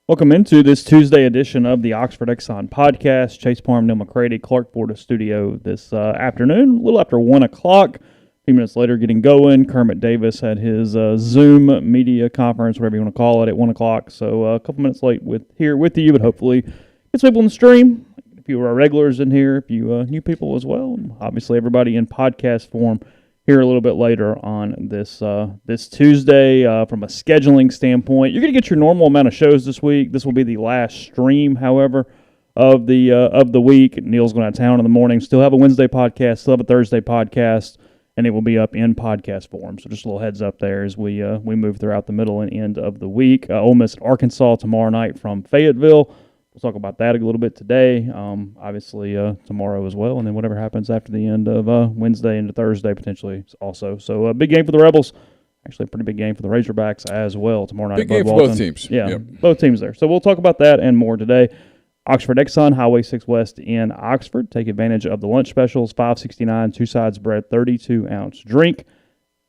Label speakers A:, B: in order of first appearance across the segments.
A: Welcome into this Tuesday edition of the Oxford Exxon Podcast. Chase Parham, Neal, McCready, Clark Florida studio this afternoon, a little after 1 o'clock. A few minutes later, getting going. Kermit Davis had his Zoom media conference, whatever you want to call it, at 1 o'clock. So a couple minutes late here with you, but hopefully get some people on the stream. A few of our regulars in here, a few new people as well. And obviously, everybody in podcast form here a little bit later on this Tuesday. From a scheduling standpoint, you're going to get your normal amount of shows this week. This will be the last stream, however, of the week. Neal's going out of town in the morning. Still have a Wednesday podcast. Still have a Thursday podcast, and it will be up in podcast form. So just a little heads up there as we move throughout the middle and end of the week. Ole Miss, Arkansas tomorrow night from Fayetteville. We'll talk about that a little bit today, obviously tomorrow as well, and then whatever happens after the end of Wednesday into Thursday potentially also. So a big game for the Rebels, actually a pretty big game for the Razorbacks as well tomorrow night.
B: Big game for both teams.
A: Yeah,
B: yep.
A: Both teams there. So we'll talk about that and more today. Oxford Exxon, Highway 6 West in Oxford. Take advantage of the lunch specials, $5.69, two sides bread, 32-ounce drink.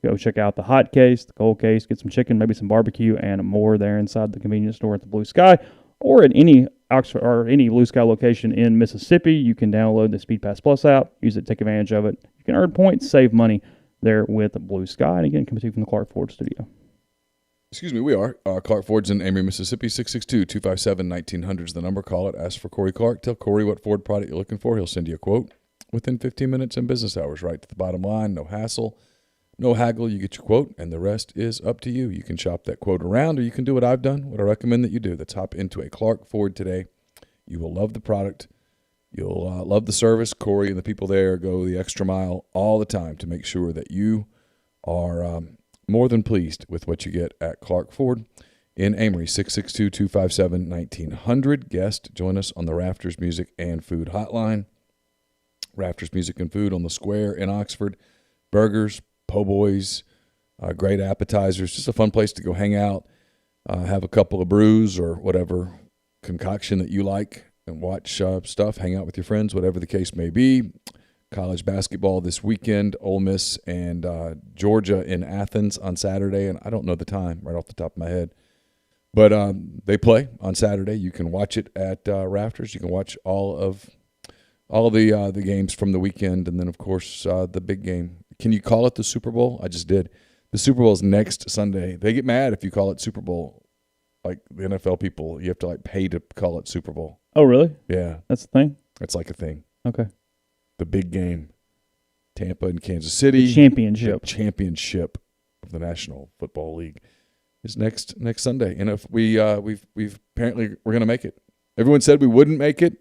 A: Go check out the hot case, the cold case, get some chicken, maybe some barbecue, and more there inside the convenience store at the Blue Sky. Or at any Oxford or any Blue Sky location in Mississippi, you can download the Speed Pass Plus app, use it, take advantage of it. You can earn points, save money there with Blue Sky. And again, coming to you from the Clark Ford studio.
B: Excuse me, we are. Clark Ford's in Amory, Mississippi, 662-257-1900 is the number. Call it. Ask for Corey Clark. Tell Corey what Ford product you're looking for. He'll send you a quote within 15 minutes in business hours, right to the bottom line. No hassle, no haggle. You get your quote, and the rest is up to you. You can shop that quote around, or you can do what I've done, what I recommend that you do. Let's hop into a Clark Ford today. You will love the product. You'll love the service. Corey and the people there go the extra mile all the time to make sure that you are more than pleased with what you get at Clark Ford in Amory, 662-257-1900. Guest, join us on the Rafters Music and Food Hotline. Rafters Music and Food on the Square in Oxford. Burgers, po' boys, great appetizers, just a fun place to go hang out, have a couple of brews or whatever concoction that you like, and watch stuff, hang out with your friends, whatever the case may be. College basketball this weekend, Ole Miss and Georgia in Athens on Saturday, and I don't know the time right off the top of my head, but they play on Saturday. You can watch it at Rafters. You can watch all of the games from the weekend, and then, of course, the big game. Can you call it the Super Bowl? I just did. The Super Bowl is next Sunday. They get mad if you call it Super Bowl. Like the NFL people, you have to pay to call it Super Bowl.
A: Oh, really?
B: Yeah.
A: That's the thing?
B: It's like a thing.
A: Okay.
B: The big game. Tampa and Kansas City.
A: The championship.
B: The championship of the National Football League is next Sunday. And if we've apparently we're going to make it. Everyone said we wouldn't make it.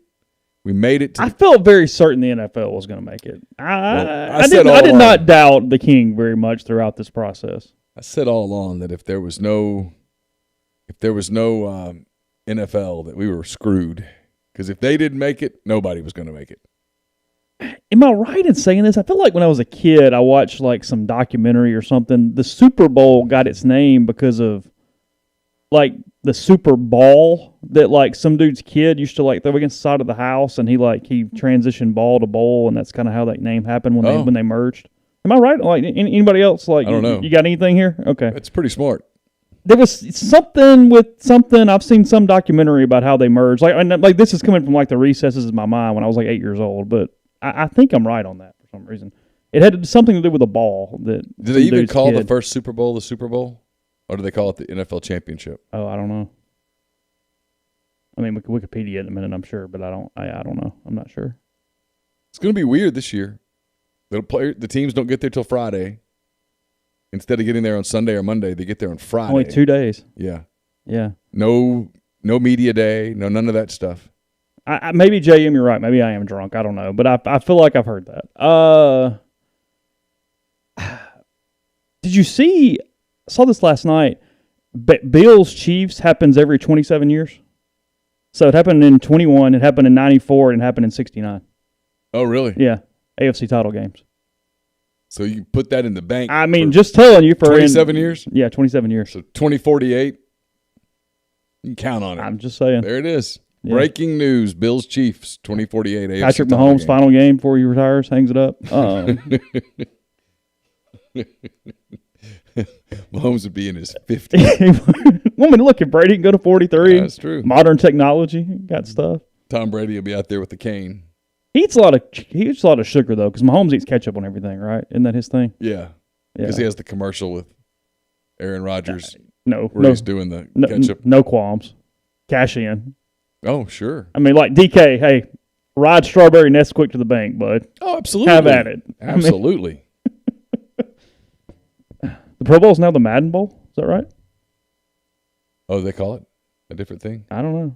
B: We made it.
A: I felt very certain the NFL was going to make it. I did not doubt the King very much throughout this process.
B: I said all along that if there was no NFL, that we were screwed. Because if they didn't make it, nobody was going to make it.
A: Am I right in saying this? I feel like when I was a kid, I watched some documentary or something. The Super Bowl got its name because of the Super Ball that some dude's kid used to throw against the side of the house, and he transitioned ball to bowl, and that's kind of how that name happened when they merged. Am I right? Anybody else? I
B: don't know.
A: You got anything here? Okay,
B: it's pretty smart.
A: There was something with something. I've seen some documentary about how they merged. This is coming from the recesses of my mind when I was 8 years old, but I think I'm right on that for some reason. It had something to do with a ball. Did
B: they even call the first Super Bowl the Super Bowl? Or do they call it the NFL Championship?
A: Oh, I don't know. I mean, Wikipedia in a minute, I'm sure, but I don't know. I'm not sure.
B: It's going to be weird this year. The teams don't get there till Friday. Instead of getting there on Sunday or Monday, they get there on Friday.
A: Only 2 days.
B: Yeah.
A: Yeah.
B: No media day. No, none of that stuff.
A: Maybe JM, you're right. Maybe I am drunk. I don't know, but I feel like I've heard that. Did you see? I saw this last night. Bills Chiefs happens every 27 years. So it happened in 21, it happened in 94, and it happened in 69.
B: Oh, really?
A: Yeah. AFC title games.
B: So you put that in the bank.
A: I mean, just telling you for
B: 27 years?
A: Yeah, 27 years.
B: So 2048. You can count on it.
A: I'm just saying.
B: There it is. Yeah. Breaking news, Bills Chiefs 2048 AFC
A: Patrick Mahomes' final game before he retires, hangs it up.
B: Mahomes would be in his 50s.
A: Want me to look at Brady and go to 43?
B: That's true.
A: Modern technology, got stuff.
B: Tom Brady will be out there with the cane.
A: He eats a lot of sugar though, because Mahomes eats ketchup on everything, right? Isn't that his thing?
B: Yeah, because he has the commercial with Aaron Rodgers. Where he's doing the ketchup.
A: No qualms. Cash in.
B: Oh, sure.
A: I mean, like DK, hey, ride strawberry Nesquik to the bank, bud.
B: Oh, absolutely.
A: Have at it.
B: Absolutely.
A: The Pro Bowl is now the Madden Bowl. Is that right?
B: Oh, they call it a different thing?
A: I don't know.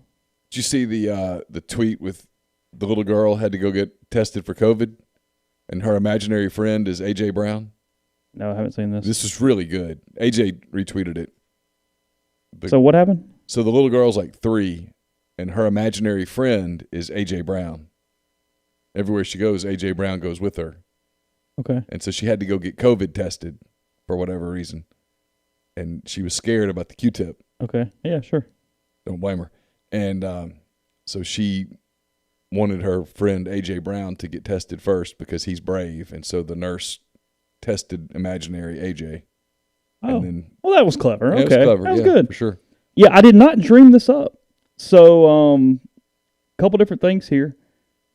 B: Did you see the tweet with the little girl had to go get tested for COVID, and her imaginary friend is A.J. Brown?
A: No, I haven't seen this.
B: This is really good. A.J. retweeted it.
A: So what happened?
B: So the little girl's like 3, and her imaginary friend is A.J. Brown. Everywhere she goes, A.J. Brown goes with her.
A: Okay.
B: And so she had to go get COVID tested for whatever reason. And she was scared about the Q-tip.
A: Okay. Yeah, sure.
B: Don't blame her. And so she wanted her friend A.J. Brown to get tested first because he's brave. And so the nurse tested imaginary A.J.
A: Oh,
B: and then,
A: well, that was clever.
B: Yeah,
A: okay.
B: it was clever.
A: That was
B: Yeah,
A: good.
B: for sure.
A: Yeah, I did not dream this up. So, a couple different things here.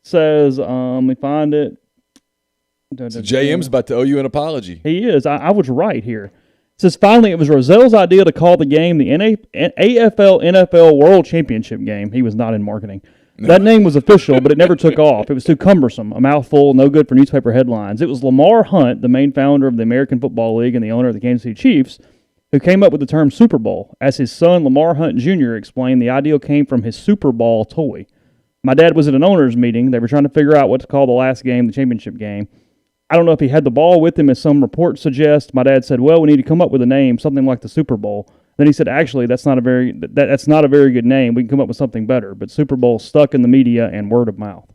A: It says, let me find it.
B: So JM's about to owe you an apology.
A: He is. I was right here. It says, finally, it was Rozell's idea to call the game the AFL NFL World Championship game. He was not in marketing. No. That name was official, but it never took off. It was too cumbersome, a mouthful, no good for newspaper headlines. It was Lamar Hunt, the main founder of the American Football League and the owner of the Kansas City Chiefs, who came up with the term Super Bowl. As his son, Lamar Hunt Jr., explained, the idea came from his Super Bowl toy. My dad was at an owners' meeting. They were trying to figure out what to call the last game, the championship game. I don't know if he had the ball with him, as some reports suggest. My dad said, well, we need to come up with a name, something like the Super Bowl. Then he said, actually, that's not a very good name. We can come up with something better. But Super Bowl stuck in the media and word of mouth.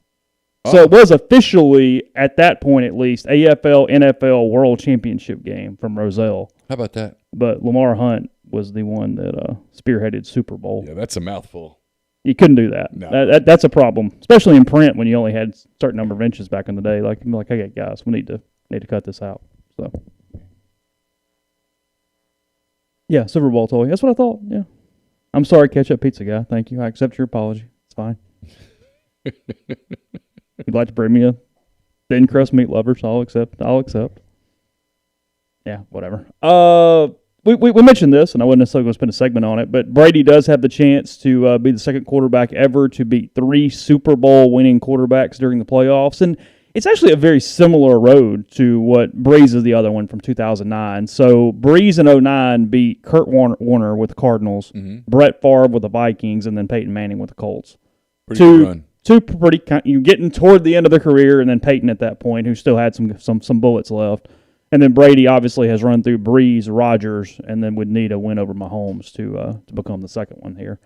A: Oh. So it was officially, at that point at least, AFL NFL World Championship game from Rozelle.
B: How about that?
A: But Lamar Hunt was the one that spearheaded Super Bowl.
B: Yeah, that's a mouthful.
A: You couldn't do that. No. That's a problem, especially in print when you only had a certain number of inches back in the day. Like, hey guys, we need to cut this out. So, yeah, Super Bowl toy. That's what I thought. Yeah, I'm sorry, ketchup pizza guy. Thank you. I accept your apology. It's fine. You'd like to bring me a thin crust meat lover, so I'll accept. Yeah, whatever. We mentioned this, and I wasn't necessarily going to spend a segment on it, but Brady does have the chance to be the second quarterback ever to beat 3 Super Bowl winning quarterbacks during the playoffs, and it's actually a very similar road to what Breeze is the other one from 2009. So Breeze in 2009 beat Kurt Warner with the Cardinals, Brett Favre with the Vikings, and then Peyton Manning with the Colts.
B: Pretty good run.
A: Two pretty you getting toward the end of their career, and then Peyton at that point, who still had some bullets left. And then Brady obviously has run through Breeze, Rodgers, and then would need a win over Mahomes to become the second one here.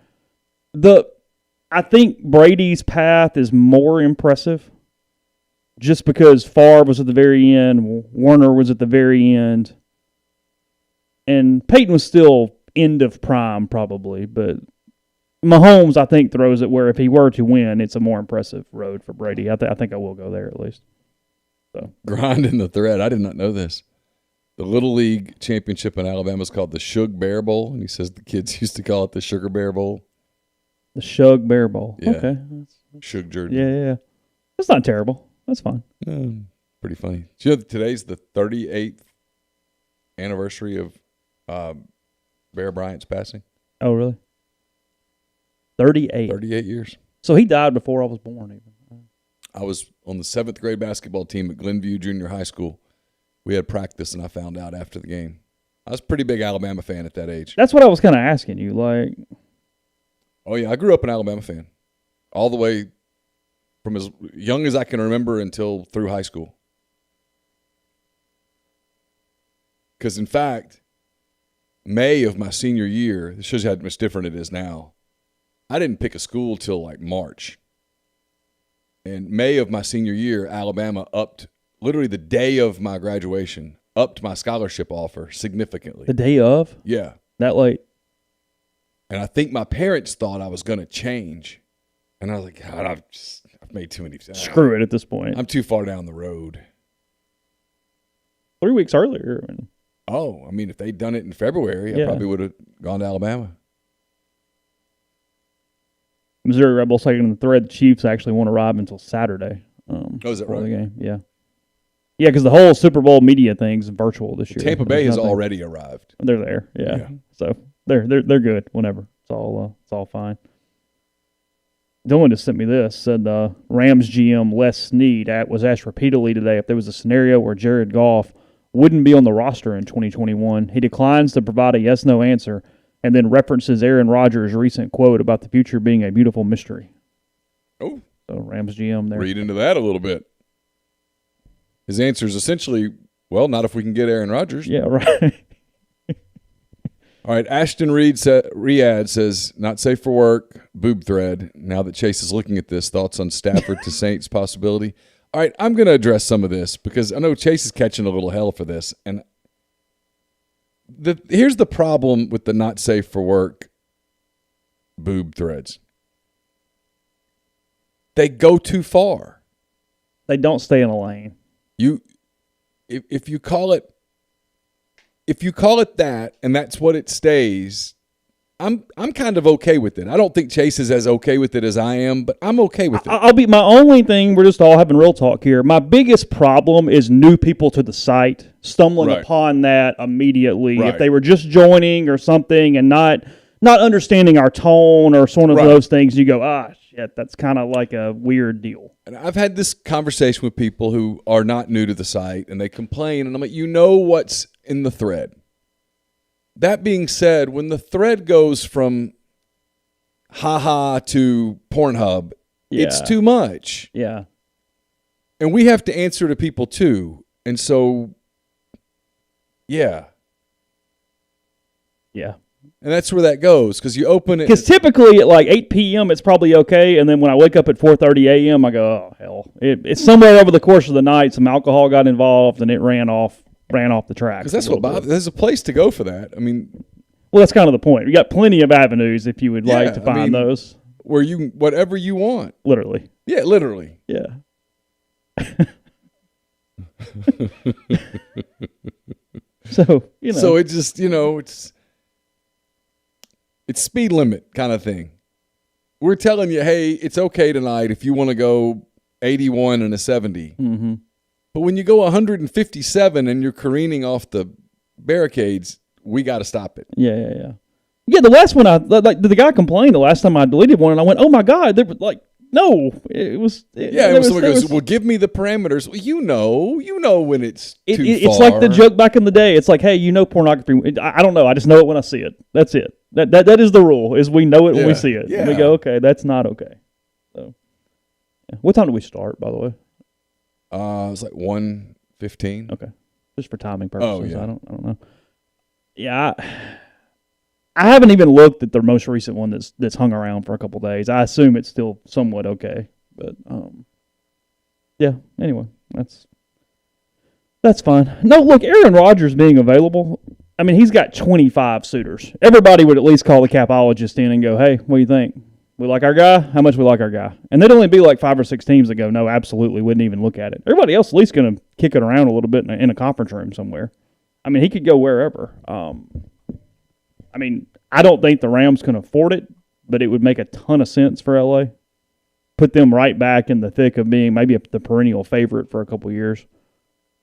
A: I think Brady's path is more impressive just because Favre was at the very end, Warner was at the very end, and Peyton was still end of prime probably, but Mahomes, I think, throws it where if he were to win, it's a more impressive road for Brady. I think I will go there at least. So.
B: Grinding the thread. I did not know this. The Little League Championship in Alabama is called the Sugar Bear Bowl, and he says the kids used to call it the Sugar Bear Bowl.
A: The Sugar Bear Bowl.
B: Yeah.
A: Okay.
B: Sugar Jersey.
A: Yeah. That's not terrible. That's fine.
B: Pretty funny. Do you know that today's the 38th anniversary of Bear Bryant's passing?
A: Oh, really? 38.
B: 38 years.
A: So he died before I was born even.
B: I was on the 7th grade basketball team at Glenview Junior High School. We had practice, and I found out after the game. I was a pretty big Alabama fan at that age.
A: That's what I was kind of asking you. Like,
B: oh, yeah, I grew up an Alabama fan all the way from as young as I can remember until through high school. Because, in fact, May of my senior year, this shows you how much different it is now, I didn't pick a school till like March. In May of my senior year, Alabama upped, literally the day of my graduation, upped my scholarship offer significantly.
A: The day of?
B: Yeah.
A: That late?
B: And I think my parents thought I was going to change. And I was like, God, I've made too many.
A: Screw it at this point.
B: I'm too far down the road.
A: 3 weeks earlier.
B: Oh, I mean, if they'd done it in February, I probably would have gone to Alabama.
A: Missouri Rebels taking the thread. The Chiefs actually won't arrive until Saturday.
B: Is that right?
A: The game, yeah. Yeah, because the whole Super Bowl media thing's virtual this year.
B: Tampa Bay has already arrived.
A: They're there, yeah. So they're good whenever. It's all fine. Dylan just sent me this. Said Rams GM Les Snead was asked repeatedly today if there was a scenario where Jared Goff wouldn't be on the roster in 2021. He declines to provide a yes/no answer, and then references Aaron Rodgers' recent quote about the future being a beautiful mystery.
B: Oh,
A: so Rams GM there.
B: Read into that a little bit. His answer is essentially, well, not if we can get Aaron Rodgers.
A: Yeah, right.
B: All right, Ashton Riyadh says, not safe for work, boob thread. Now that Chase is looking at this, thoughts on Stafford to Saints possibility? All right, I'm going to address some of this because I know Chase is catching a little hell for this. And here's the problem with the not safe for work boob threads. They go too far.
A: They don't stay in a lane.
B: If you call it that and that's what it stays, I'm kind of okay with it. I don't think Chase is as okay with it as I am, but I'm okay with it.
A: I'll be my only thing. We're just all having real talk here. My biggest problem is new people to the site stumbling upon that immediately. If they were just joining or something and not understanding our tone or sort of those things, you go, shit, that's kind of like a weird deal.
B: And I've had this conversation with people who are not new to the site, and they complain, and I'm like, you know what's in the thread. That being said, when the thread goes from haha to Pornhub, it's too much.
A: Yeah.
B: And we have to answer to people too. And so, yeah.
A: Yeah.
B: And that's where that goes, because you open it.
A: Because typically at like 8 p.m. it's probably okay, and then when I wake up at 4:30 a.m. I go, oh, hell. It's somewhere over the course of the night, some alcohol got involved, and it ran off the track.
B: Because that's what bothers. There's a place to go for that. I mean.
A: Well, that's kind of the point. You got plenty of avenues if you would like to find those.
B: Where you, whatever you want.
A: Literally.
B: Yeah, literally.
A: Yeah. So,
B: So it just, it's speed limit kind of thing. We're telling you, hey, it's okay tonight if you want to go 81 and a 70.
A: Mm-hmm.
B: But when you go 157 and you're careening off the barricades, we got to stop it.
A: Yeah. Yeah, the last one, the guy complained the last time I deleted one, and I went, oh, my God. They were like, no. It was.
B: Someone goes, well, give me the parameters. Well, you know when it's too far.
A: It's like the joke back in the day. It's like, hey, pornography. I don't know. I just know it when I see it. That's it. That is the rule, is we know it when we see it. Yeah. And we go, okay, that's not okay. So, what time do we start, by the way?
B: It's like 1:15.
A: Okay. Just for timing purposes.
B: Oh, yeah.
A: I don't know. Yeah, I haven't even looked at the most recent one that's hung around for a couple days. I assume it's still somewhat okay, but yeah. Anyway, that's fine. No, look, Aaron Rodgers being available. I mean, he's got 25 suitors. Everybody would at least call the capologist in and go, "Hey, what do you think? We like our guy? How much we like our guy?" And there'd only be like 5 or 6 teams that go, "No, absolutely, wouldn't even look at it." Everybody else at least going to kick it around a little bit in a conference room somewhere. I mean, he could go wherever. I mean, I don't think the Rams can afford it, but it would make a ton of sense for LA. Put them right back in the thick of being maybe the perennial favorite for a couple years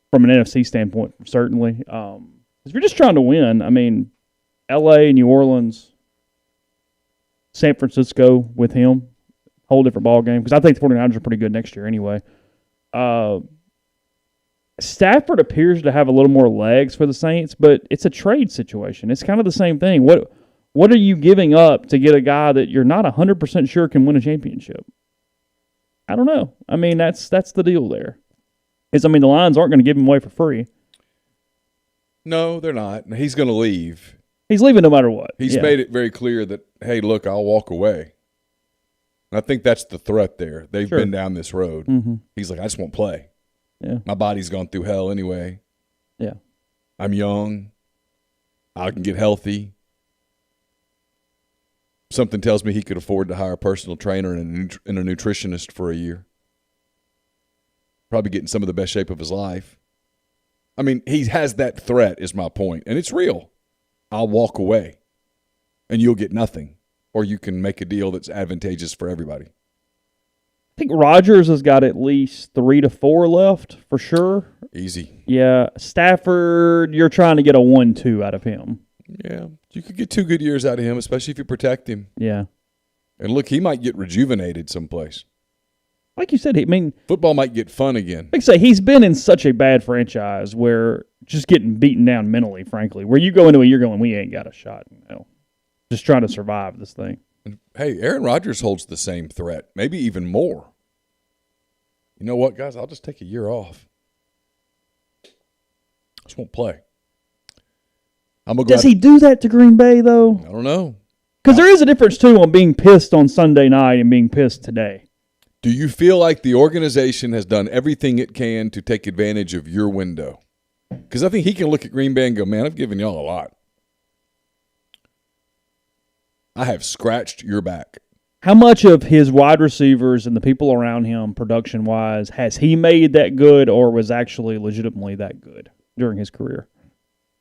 A: from an NFC standpoint, certainly. If you're just trying to win, I mean, LA, New Orleans, San Francisco with him, whole different ball game, because I think the 49ers are pretty good next year anyway. Stafford appears to have a little more legs for the Saints, but it's a trade situation. It's kind of the same thing. What are you giving up to get a guy that you're not 100% sure can win a championship? I don't know. I mean, that's the deal there. The Lions aren't going to give him away for free.
B: No, they're not. He's going to leave.
A: He's leaving no matter what.
B: He's made it very clear that, hey, look, I'll walk away. And I think that's the threat there. They've been down this road.
A: Mm-hmm.
B: He's like, I just won't play.
A: Yeah.
B: My body's gone through hell anyway.
A: Yeah.
B: I'm young. I can get healthy. Something tells me he could afford to hire a personal trainer and a nutritionist for a year. Probably getting some of the best shape of his life. I mean, he has that threat is my point, and it's real. I'll walk away, and you'll get nothing. or you can make a deal that's advantageous for everybody.
A: I think Rodgers has got at least 3 to 4 left for sure.
B: Easy.
A: Yeah. Stafford, you're trying to get a 1-2 out of him.
B: Yeah. You could get 2 good years out of him, especially if you protect him.
A: Yeah.
B: And look, he might get rejuvenated someplace.
A: Like you said,
B: football might get fun again.
A: Like I say, he's been in such a bad franchise where just getting beaten down mentally, frankly, where you go into it, you're going, we ain't got a shot. Just trying to survive this thing.
B: And, hey, Aaron Rodgers holds the same threat, maybe even more. You know what, guys? I'll just take a year off. Just won't play.
A: Does he do that to Green Bay, though?
B: I don't know.
A: Because there is a difference, too, on being pissed on Sunday night and being pissed today.
B: Do you feel like the organization has done everything it can to take advantage of your window? Because I think he can look at Green Bay and go, man, I've given y'all a lot. I have scratched your back.
A: How much of his wide receivers and the people around him, production-wise, has he made that good or was actually legitimately that good during his career?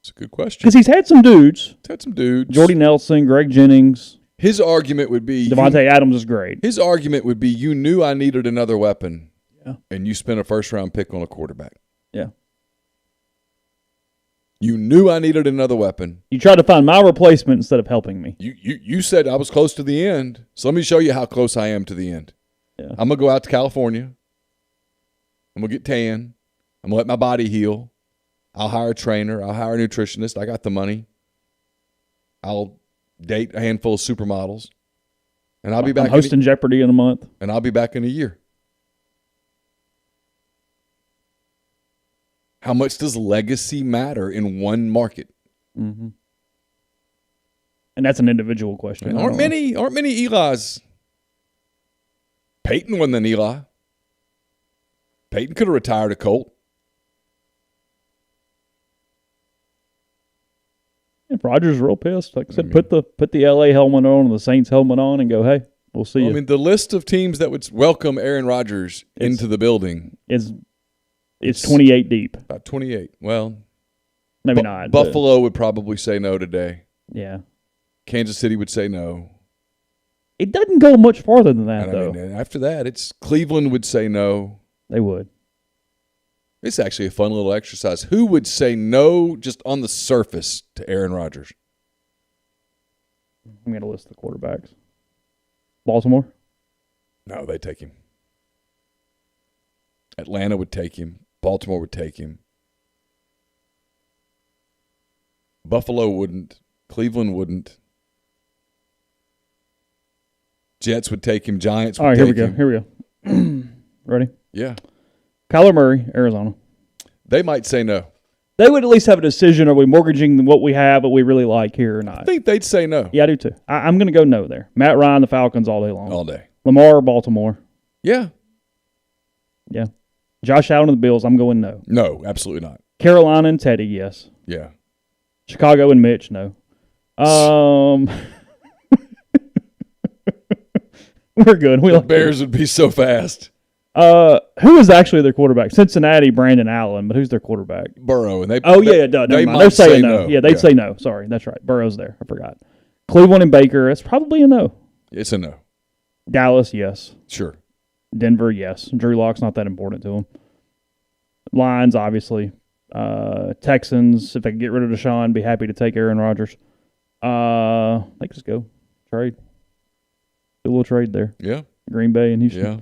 B: It's a good question.
A: Because he's had some dudes. Jordy Nelson, Greg Jennings.
B: His argument would be
A: Devontae Adams is great.
B: His argument would be you knew I needed another weapon, and you spent a first-round pick on a quarterback.
A: Yeah.
B: You knew I needed another weapon.
A: You tried to find my replacement instead of helping me.
B: You said I was close to the end, so let me show you how close I am to the end.
A: Yeah.
B: I'm going to go out to California. I'm going to get tan. I'm going to let my body heal. I'll hire a trainer. I'll hire a nutritionist. I got the money. I'll date a handful of supermodels, and I'll be back.
A: I'm hosting Jeopardy in a month,
B: and I'll be back in a year. How much does legacy matter in one market?
A: Mm-hmm. And that's an individual question.
B: Aren't many Eli's. Peyton wasn't an Eli. Peyton could have retired a Colt.
A: If Rodgers is real pissed, like I said, put the LA helmet on and the Saints helmet on and go, hey, we'll see you.
B: I mean, the list of teams that would welcome Aaron Rodgers into the building
A: is 28 deep.
B: About 28. Well,
A: maybe not.
B: Buffalo would probably say no today.
A: Yeah.
B: Kansas City would say no.
A: It doesn't go much farther than that, though.
B: I mean, after that, it's Cleveland would say no.
A: They would.
B: It's actually a fun little exercise. Who would say no just on the surface to Aaron Rodgers?
A: I'm going to list the quarterbacks. Baltimore?
B: No, they take him. Atlanta would take him. Baltimore would take him. Buffalo wouldn't. Cleveland wouldn't. Jets would take him. Giants would take him.
A: All right, here we go. Ready?
B: Yeah.
A: Kyler Murray, Arizona.
B: They might say no.
A: They would at least have a decision, are we mortgaging what we have, what we really like here or not?
B: I think they'd say no.
A: Yeah, I do too. I'm going to go no there. Matt Ryan, the Falcons, all day long.
B: All day.
A: Lamar, Baltimore.
B: Yeah.
A: Yeah. Josh Allen and the Bills, I'm going no.
B: No, absolutely not.
A: Carolina and Teddy, yes.
B: Yeah.
A: Chicago and Mitch, no. We're good.
B: The Bears would be so fast.
A: Who is actually their quarterback? Cincinnati, Brandon Allen, but who's their quarterback?
B: Burrow. And they.
A: It does. They're saying no. Yeah, they'd say no. Sorry, that's right. Burrow's there. I forgot. Cleveland and Baker, it's probably a no.
B: It's a no.
A: Dallas, yes.
B: Sure.
A: Denver, yes. Drew Lock's not that important to them. Lions, obviously. Texans, if they could get rid of Deshaun, be happy to take Aaron Rodgers. They could just go trade. Do a little trade there.
B: Yeah.
A: Green Bay and Houston.
B: Yeah.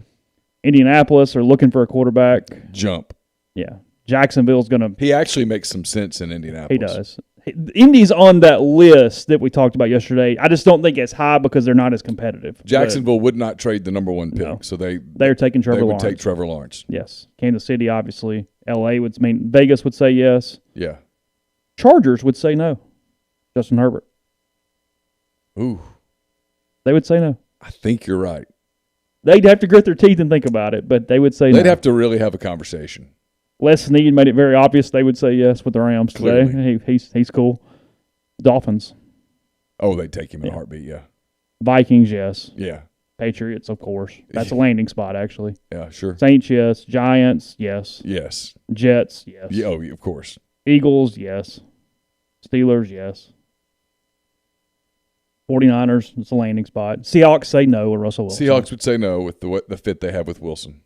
A: Indianapolis are looking for a quarterback.
B: Jump.
A: Yeah. Jacksonville's going to...
B: He actually makes some sense in Indianapolis.
A: He does. Indy's on that list that we talked about yesterday. I just don't think it's high because they're not as competitive.
B: Jacksonville would not trade the number one pick,
A: No.
B: so
A: they're taking Trevor Lawrence.
B: They would take Trevor Lawrence.
A: Yes. Kansas City, obviously. L.A. would mean Vegas would say yes.
B: Yeah.
A: Chargers would say no. Justin Herbert.
B: Ooh.
A: They would say no.
B: I think you're right.
A: They'd have to grit their teeth and think about it, but they would say no.
B: They'd have to really have a conversation.
A: Les Snead made it very obvious they would say yes with the Rams
B: Clearly.
A: today. He's cool. Dolphins.
B: Oh, they'd take him in a heartbeat, yeah.
A: Vikings, yes.
B: Yeah.
A: Patriots, of course. That's a landing spot, actually.
B: Yeah, sure.
A: Saints, yes. Giants, yes.
B: Yes.
A: Jets, yes.
B: Yeah, oh, of course.
A: Eagles, yes. Steelers, yes. 49ers, it's a landing spot. Seahawks say no with Russell Wilson.
B: Seahawks would say no with the fit they have with Wilson.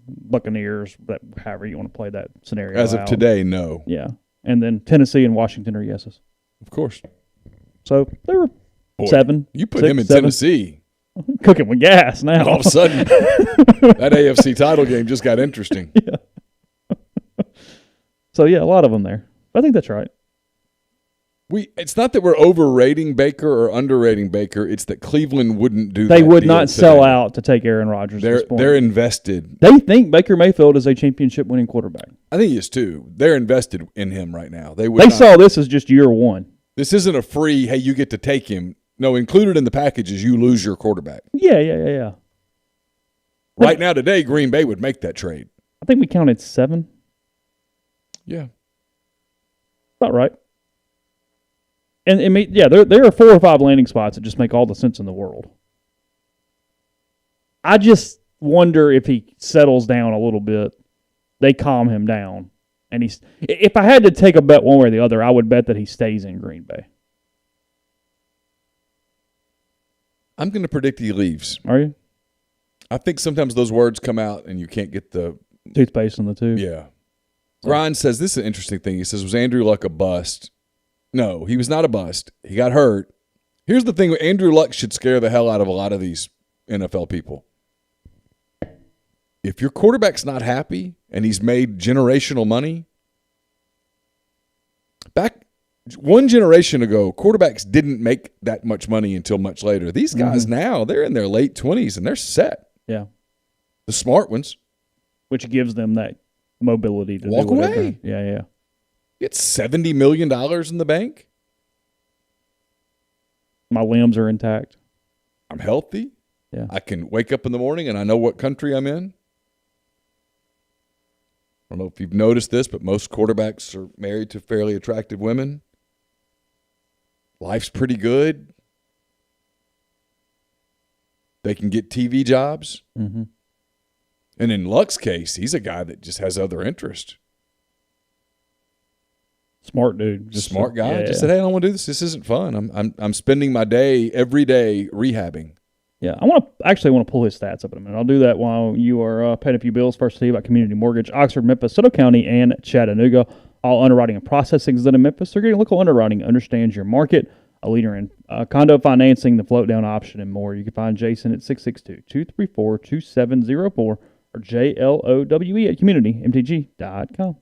A: Buccaneers, but however you want to play that scenario
B: As of
A: out.
B: today, no.
A: Yeah. And then Tennessee and Washington are yeses.
B: Of course.
A: So they were
B: Boy,
A: 7.
B: You put
A: 6,
B: him in
A: 7.
B: Tennessee.
A: Cooking with gas now.
B: All of a sudden, that AFC title game just got interesting.
A: Yeah. So, yeah, a lot of them there. I think that's right.
B: It's not that we're overrating Baker or underrating Baker. It's that Cleveland wouldn't do that.
A: They would
B: deal
A: not
B: today.
A: sell out to take Aaron Rodgers at this point.
B: They're invested.
A: They think Baker Mayfield is a championship-winning quarterback.
B: I think he is too. They're invested in him right now. They
A: saw this as just year one.
B: This isn't a free, hey, you get to take him. No, included in the package is you lose your quarterback.
A: Yeah.
B: Right now, today, Green Bay would make that trade.
A: I think we counted 7.
B: Yeah.
A: About right. And there are 4 or 5 landing spots that just make all the sense in the world. I just wonder if he settles down a little bit, they calm him down, and if I had to take a bet one way or the other, I would bet that he stays in Green Bay.
B: I'm going to predict he leaves.
A: Are you?
B: I think sometimes those words come out and you can't get the
A: toothpaste in the tube.
B: Yeah. Grind says this is an interesting thing. He says, was Andrew Luck a bust? No, he was not a bust. He got hurt. Here's the thing. Andrew Luck should scare the hell out of a lot of these NFL people. If your quarterback's not happy and he's made generational money, back one generation ago, quarterbacks didn't make that much money until much later. These guys now, they're in their late 20s and they're set.
A: Yeah.
B: The smart ones.
A: Which gives them that mobility to
B: walk
A: do whatever.
B: away.
A: Yeah.
B: Get $70 million in the bank.
A: My limbs are intact.
B: I'm healthy.
A: Yeah.
B: I can wake up in the morning and I know what country I'm in. I don't know if you've noticed this, but most quarterbacks are married to fairly attractive women. Life's pretty good. They can get TV jobs.
A: Mm-hmm.
B: And in Luck's case, he's a guy that just has other interest.
A: Smart dude.
B: Smart guy. Just said, hey, I don't want to do this. This isn't fun. I'm spending my day every day rehabbing.
A: Yeah, I want to pull his stats up in a minute. I'll do that while you are paying a few bills. First, tell you about Community Mortgage, Oxford, Memphis, Soto County, and Chattanooga. All underwriting and processing is done in Memphis. They're getting local underwriting, understands your market, a leader in condo financing, the float down option, and more. You can find Jason at 662-234-2704 or JLOWE at communitymtg.com.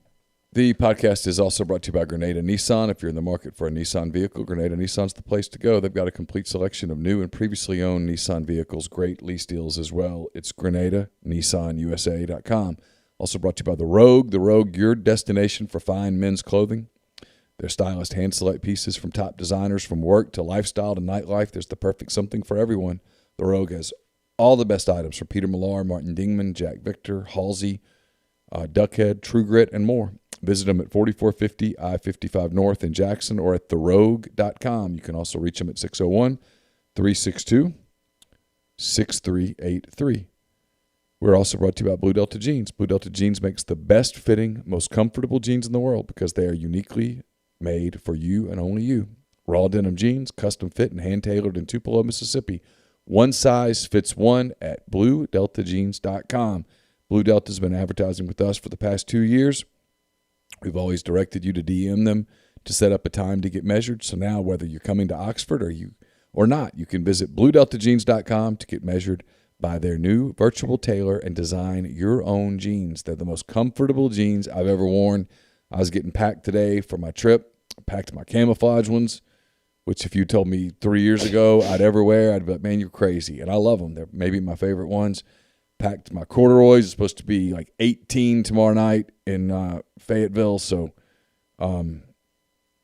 B: The podcast is also brought to you by Grenada Nissan. If you're in the market for a Nissan vehicle, Grenada Nissan's the place to go. They've got a complete selection of new and previously owned Nissan vehicles, great lease deals as well. It's GrenadaNissanUSA.com. Also brought to you by The Rogue, your destination for fine men's clothing. Their stylist hand-select pieces from top designers, from work to lifestyle to nightlife. There's the perfect something for everyone. The Rogue has all the best items from Peter Millar, Martin Dingman, Jack Victor, Halsey, Duckhead, True Grit, and more. Visit them at 4450 I-55 North in Jackson or at therogue.com. You can also reach them at 601-362-6383. We're also brought to you by Blue Delta Jeans. Blue Delta Jeans makes the best fitting, most comfortable jeans in the world because they are uniquely made for you and only you. Raw denim jeans, custom fit and hand-tailored in Tupelo, Mississippi. One size fits one at BlueDeltaJeans.com. Blue Delta's been advertising with us for the past 2 years. We've always directed you to DM them to set up a time to get measured. So now whether you're coming to Oxford or not, you can visit BlueDeltaJeans.com to get measured by their new virtual tailor and design your own jeans. They're the most comfortable jeans I've ever worn. I was getting packed today for my trip. I packed my camouflage ones, which if you told me 3 years ago I'd ever wear, I'd be like, man, you're crazy. And I love them. They're maybe my favorite ones. Packed my corduroys. It's supposed to be like 18 tomorrow night in Fayetteville. So,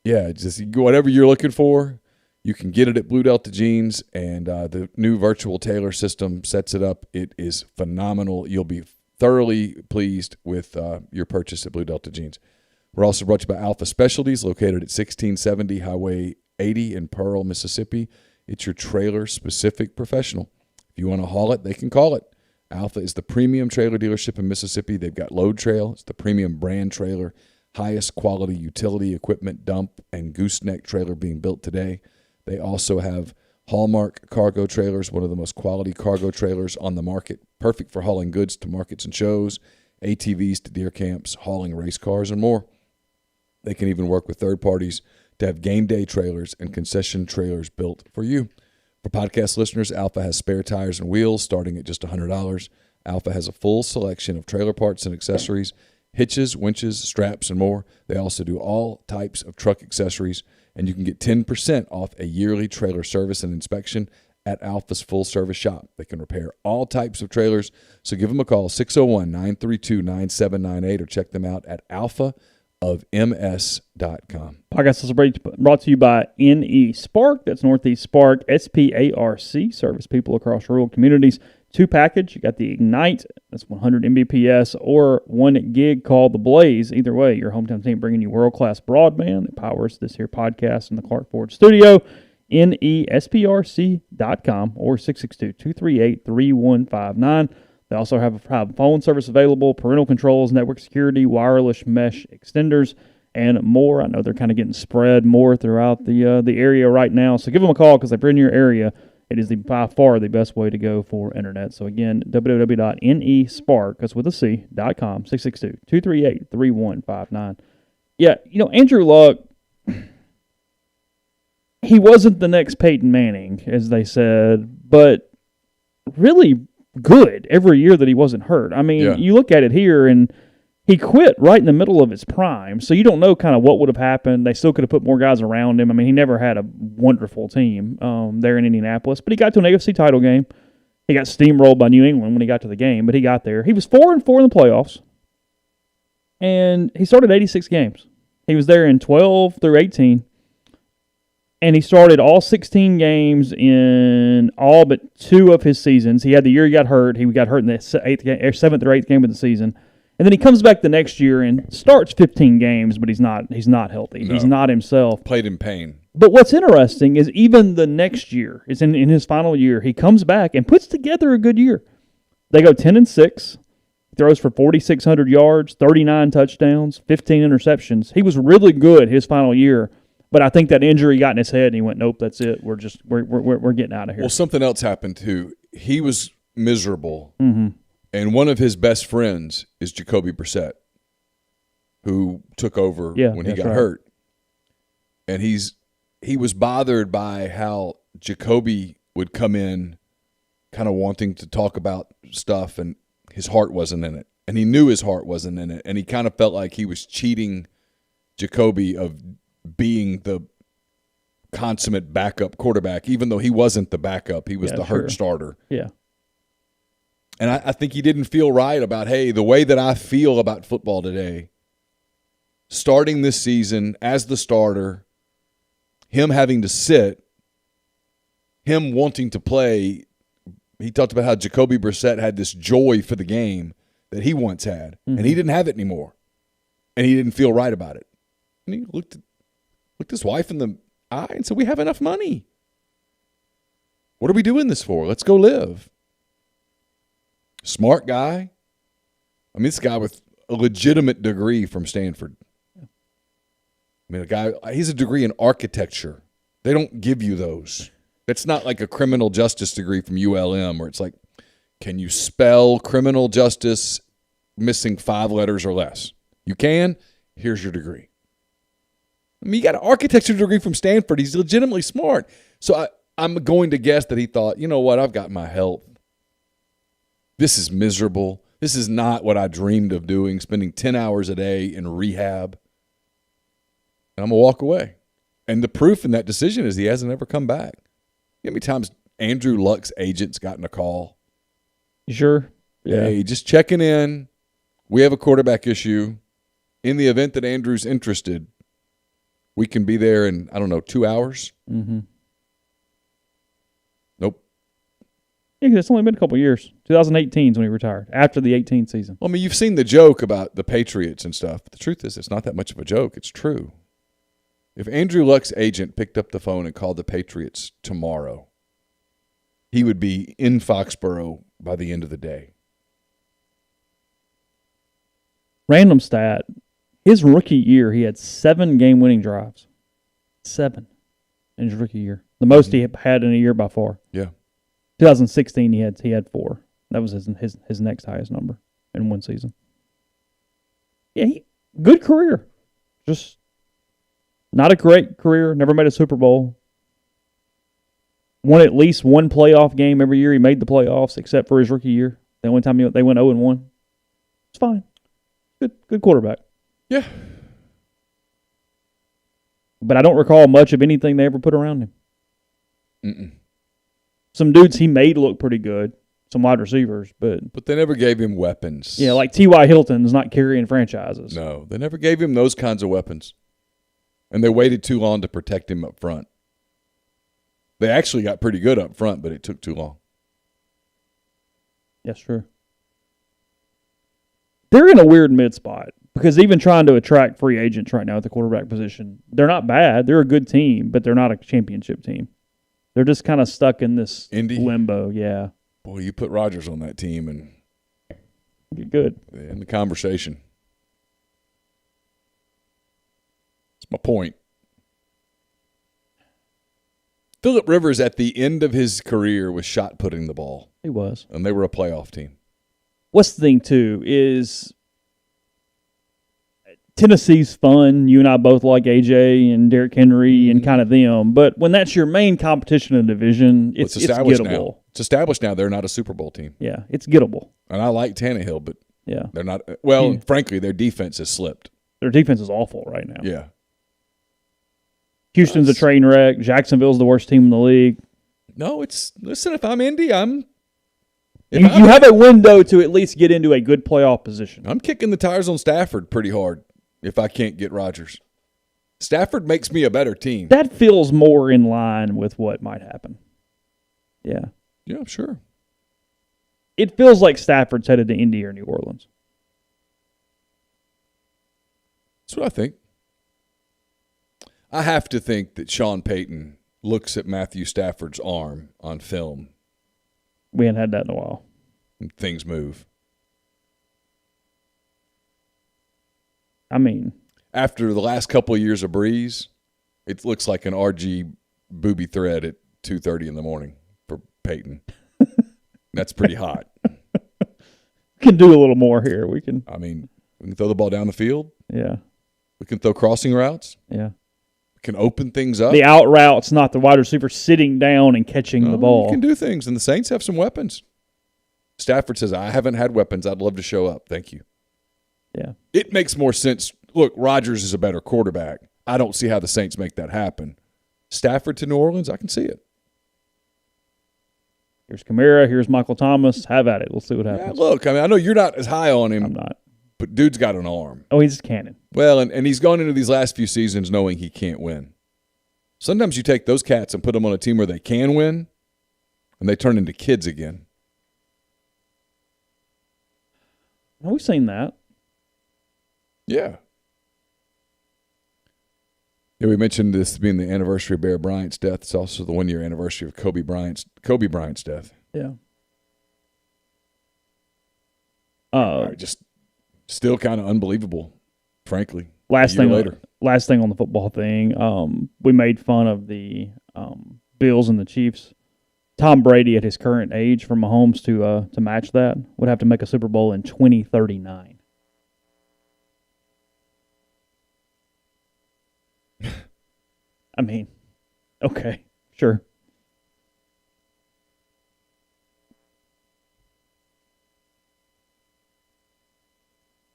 B: just whatever you're looking for, you can get it at Blue Delta Jeans. And the new virtual tailor system sets it up. It is phenomenal. You'll be thoroughly pleased with your purchase at Blue Delta Jeans. We're also brought to you by Alpha Specialties, located at 1670 Highway 80 in Pearl, Mississippi. It's your trailer-specific professional. If you want to haul it, they can call it. Alpha is the premium trailer dealership in Mississippi. They've got Load Trail. It's the premium brand trailer, highest quality utility equipment dump and gooseneck trailer being built today. They also have Hallmark Cargo Trailers, one of the most quality cargo trailers on the market, perfect for hauling goods to markets and shows, ATVs to deer camps, hauling race cars, and more. They can even work with third parties to have game day trailers and concession trailers built for you. For podcast listeners, Alpha has spare tires and wheels starting at just $100. Alpha has a full selection of trailer parts and accessories, hitches, winches, straps, and more. They also do all types of truck accessories, and you can get 10% off a yearly trailer service and inspection at Alpha's full-service shop. They can repair all types of trailers, so give them a call, 601-932-9798, or check them out at alphaofms.com.
A: Podcast is brought to you by NE Spark. That's Northeast Spark, SPARC, service people across rural communities. 2-package, you got the Ignite, that's 100 Mbps, or 1 gig called the Blaze. Either way, your hometown team bringing you world-class broadband that powers this here podcast in the Clark Ford studio. NESPRC.com or 662-238-3159. They also have phone service available, parental controls, network security, wireless mesh extenders, and more. I know they're kind of getting spread more throughout the area right now, so give them a call because if you're in your area, it is by far the best way to go for internet. So again, www.nespark, that's with a C.com, 662-238-3159. Yeah, Andrew Luck, he wasn't the next Peyton Manning, as they said, but really good every year that he wasn't hurt. I mean, You look at it here, and he quit right in the middle of his prime, so you don't know kind of what would have happened. They still could have put more guys around him. I mean, he never had a wonderful team there in Indianapolis, but he got to an AFC title game. He got steamrolled by New England when he got to the game, but he got there. He was 4-4 in the playoffs, and he started 86 games. He was there in 12 through 18. And he started all 16 games in all but 2 of his seasons. He had the year he got hurt. He got hurt in the 7th or 8th game of the season. And then he comes back the next year and starts 15 games, but he's not healthy. No. He's not himself.
B: Played in pain.
A: But what's interesting is even the next year, it's in his final year, he comes back and puts together a good year. They go 10-6. Throws for 4,600 yards, 39 touchdowns, 15 interceptions. He was really good his final year. But I think that injury got in his head, and he went, "Nope, that's it. We're getting out of here."
B: Well, something else happened too. He was miserable, and one of his best friends is Jacoby Brissett, who took over when he got hurt. And he was bothered by how Jacoby would come in, kind of wanting to talk about stuff, and his heart wasn't in it, and he knew his heart wasn't in it, and he kind of felt like he was cheating Jacoby of being the consummate backup quarterback, even though he wasn't the backup. He was the hurt starter.
A: Yeah.
B: And I think he didn't feel right about, hey, the way that I feel about football today, starting this season as the starter, him having to sit, him wanting to play. He talked about how Jacoby Brissett had this joy for the game that he once had, and he didn't have it anymore, and he didn't feel right about it. And he looked his wife in the eye and said, "We have enough money. What are we doing this for? Let's go live." Smart guy. I mean, this guy with a legitimate degree from Stanford. I mean, he's a degree in architecture. They don't give you those. It's not like a criminal justice degree from ULM where it's like, can you spell criminal justice missing 5 letters or less? You can? Here's your degree. I mean, you got an architecture degree from Stanford. He's legitimately smart. So I'm going to guess that he thought, you know what, I've got my health. This is miserable. This is not what I dreamed of doing, spending 10 hours a day in rehab. And I'm going to walk away. And the proof in that decision is he hasn't ever come back. You know how many times Andrew Luck's agent's gotten a call?
A: Sure. Yeah.
B: Hey, just checking in. We have a quarterback issue. In the event that Andrew's interested, we can be there in, 2 hours?
A: Mm-hmm.
B: Nope.
A: Yeah, because it's only been a couple of years. 2018 is when he retired, after the 18 season.
B: Well, I mean, you've seen the joke about the Patriots and stuff. But the truth is, it's not that much of a joke. It's true. If Andrew Luck's agent picked up the phone and called the Patriots tomorrow, he would be in Foxborough by the end of the day.
A: Random stat. His rookie year, he had 7 game-winning drives. 7 in his rookie year. The most he had in a year by far.
B: Yeah.
A: 2016, he had 4. That was his next highest number in one season. Yeah, good career. Just not a great career. Never made a Super Bowl. Won at least one playoff game every year. He made the playoffs, except for his rookie year. The only time they went 0-1. It's fine. Good quarterback.
B: Yeah.
A: But I don't recall much of anything they ever put around him.
B: Mm-mm.
A: Some dudes he made look pretty good. Some wide receivers, but
B: they never gave him weapons.
A: Yeah, like T.Y. Hilton's not carrying franchises.
B: No, they never gave him those kinds of weapons. And they waited too long to protect him up front. They actually got pretty good up front, but it took too long.
A: That's true. They're in a weird mid spot because even trying to attract free agents right now at the quarterback position, they're not bad. They're a good team, but they're not a championship team. They're just kind of stuck in this limbo. Yeah.
B: Boy, you put Rodgers on that team and
A: get good
B: in the conversation. That's my point. Phillip Rivers at the end of his career was shot putting the ball.
A: He was.
B: And they were a playoff team.
A: What's the thing, too, is Tennessee's fun. You and I both like A.J. and Derrick Henry and kind of them. But when that's your main competition in the division, it's
B: established
A: gettable.
B: Now. It's established now they're not a Super Bowl team.
A: Yeah, it's gettable.
B: And I like Tannehill, but they're not. Well, frankly, their defense has slipped.
A: Their defense is awful right now.
B: Yeah.
A: Houston's a train wreck. Jacksonville's the worst team in the league.
B: No, listen, if I'm Indy,
A: you have a window to at least get into a good playoff position.
B: I'm kicking the tires on Stafford pretty hard if I can't get Rodgers. Stafford makes me a better team.
A: That feels more in line with what might happen. Yeah.
B: Yeah, sure.
A: It feels like Stafford's headed to Indy or New Orleans.
B: That's what I think. I have to think that Sean Payton looks at Matthew Stafford's arm on film.
A: We hadn't had that in a while.
B: And things move.
A: I mean,
B: after the last couple of years of Breeze, it looks like an RG booby thread at 2:30 in the morning for Peyton. That's pretty hot.
A: We can do a little more here. We can
B: throw the ball down the field.
A: Yeah.
B: We can throw crossing routes.
A: Yeah.
B: We can open things up.
A: The out routes, not the wide receiver sitting down and catching the ball.
B: You can do things, and the Saints have some weapons. Stafford says, I haven't had weapons. I'd love to show up. Thank you.
A: Yeah.
B: It makes more sense. Look, Rodgers is a better quarterback. I don't see how the Saints make that happen. Stafford to New Orleans, I can see it.
A: Here's Kamara. Here's Michael Thomas. Have at it. We'll see what happens.
B: Yeah, look, I know you're not as high on him.
A: I'm not.
B: But dude's got an arm.
A: Oh, he's a cannon.
B: Well, and he's gone into these last few seasons knowing he can't win. Sometimes you take those cats and put them on a team where they can win, and they turn into kids again.
A: Oh, we've seen that.
B: Yeah. Yeah, we mentioned this being the anniversary of Bear Bryant's death. It's also the 1-year anniversary of Kobe Bryant's death.
A: Yeah.
B: Just still kind of unbelievable, frankly.
A: Last thing on the football thing, we made fun of the Bills and the Chiefs. Tom Brady, at his current age, for Mahomes to match that, would have to make a Super Bowl in 2039. I mean, okay, sure.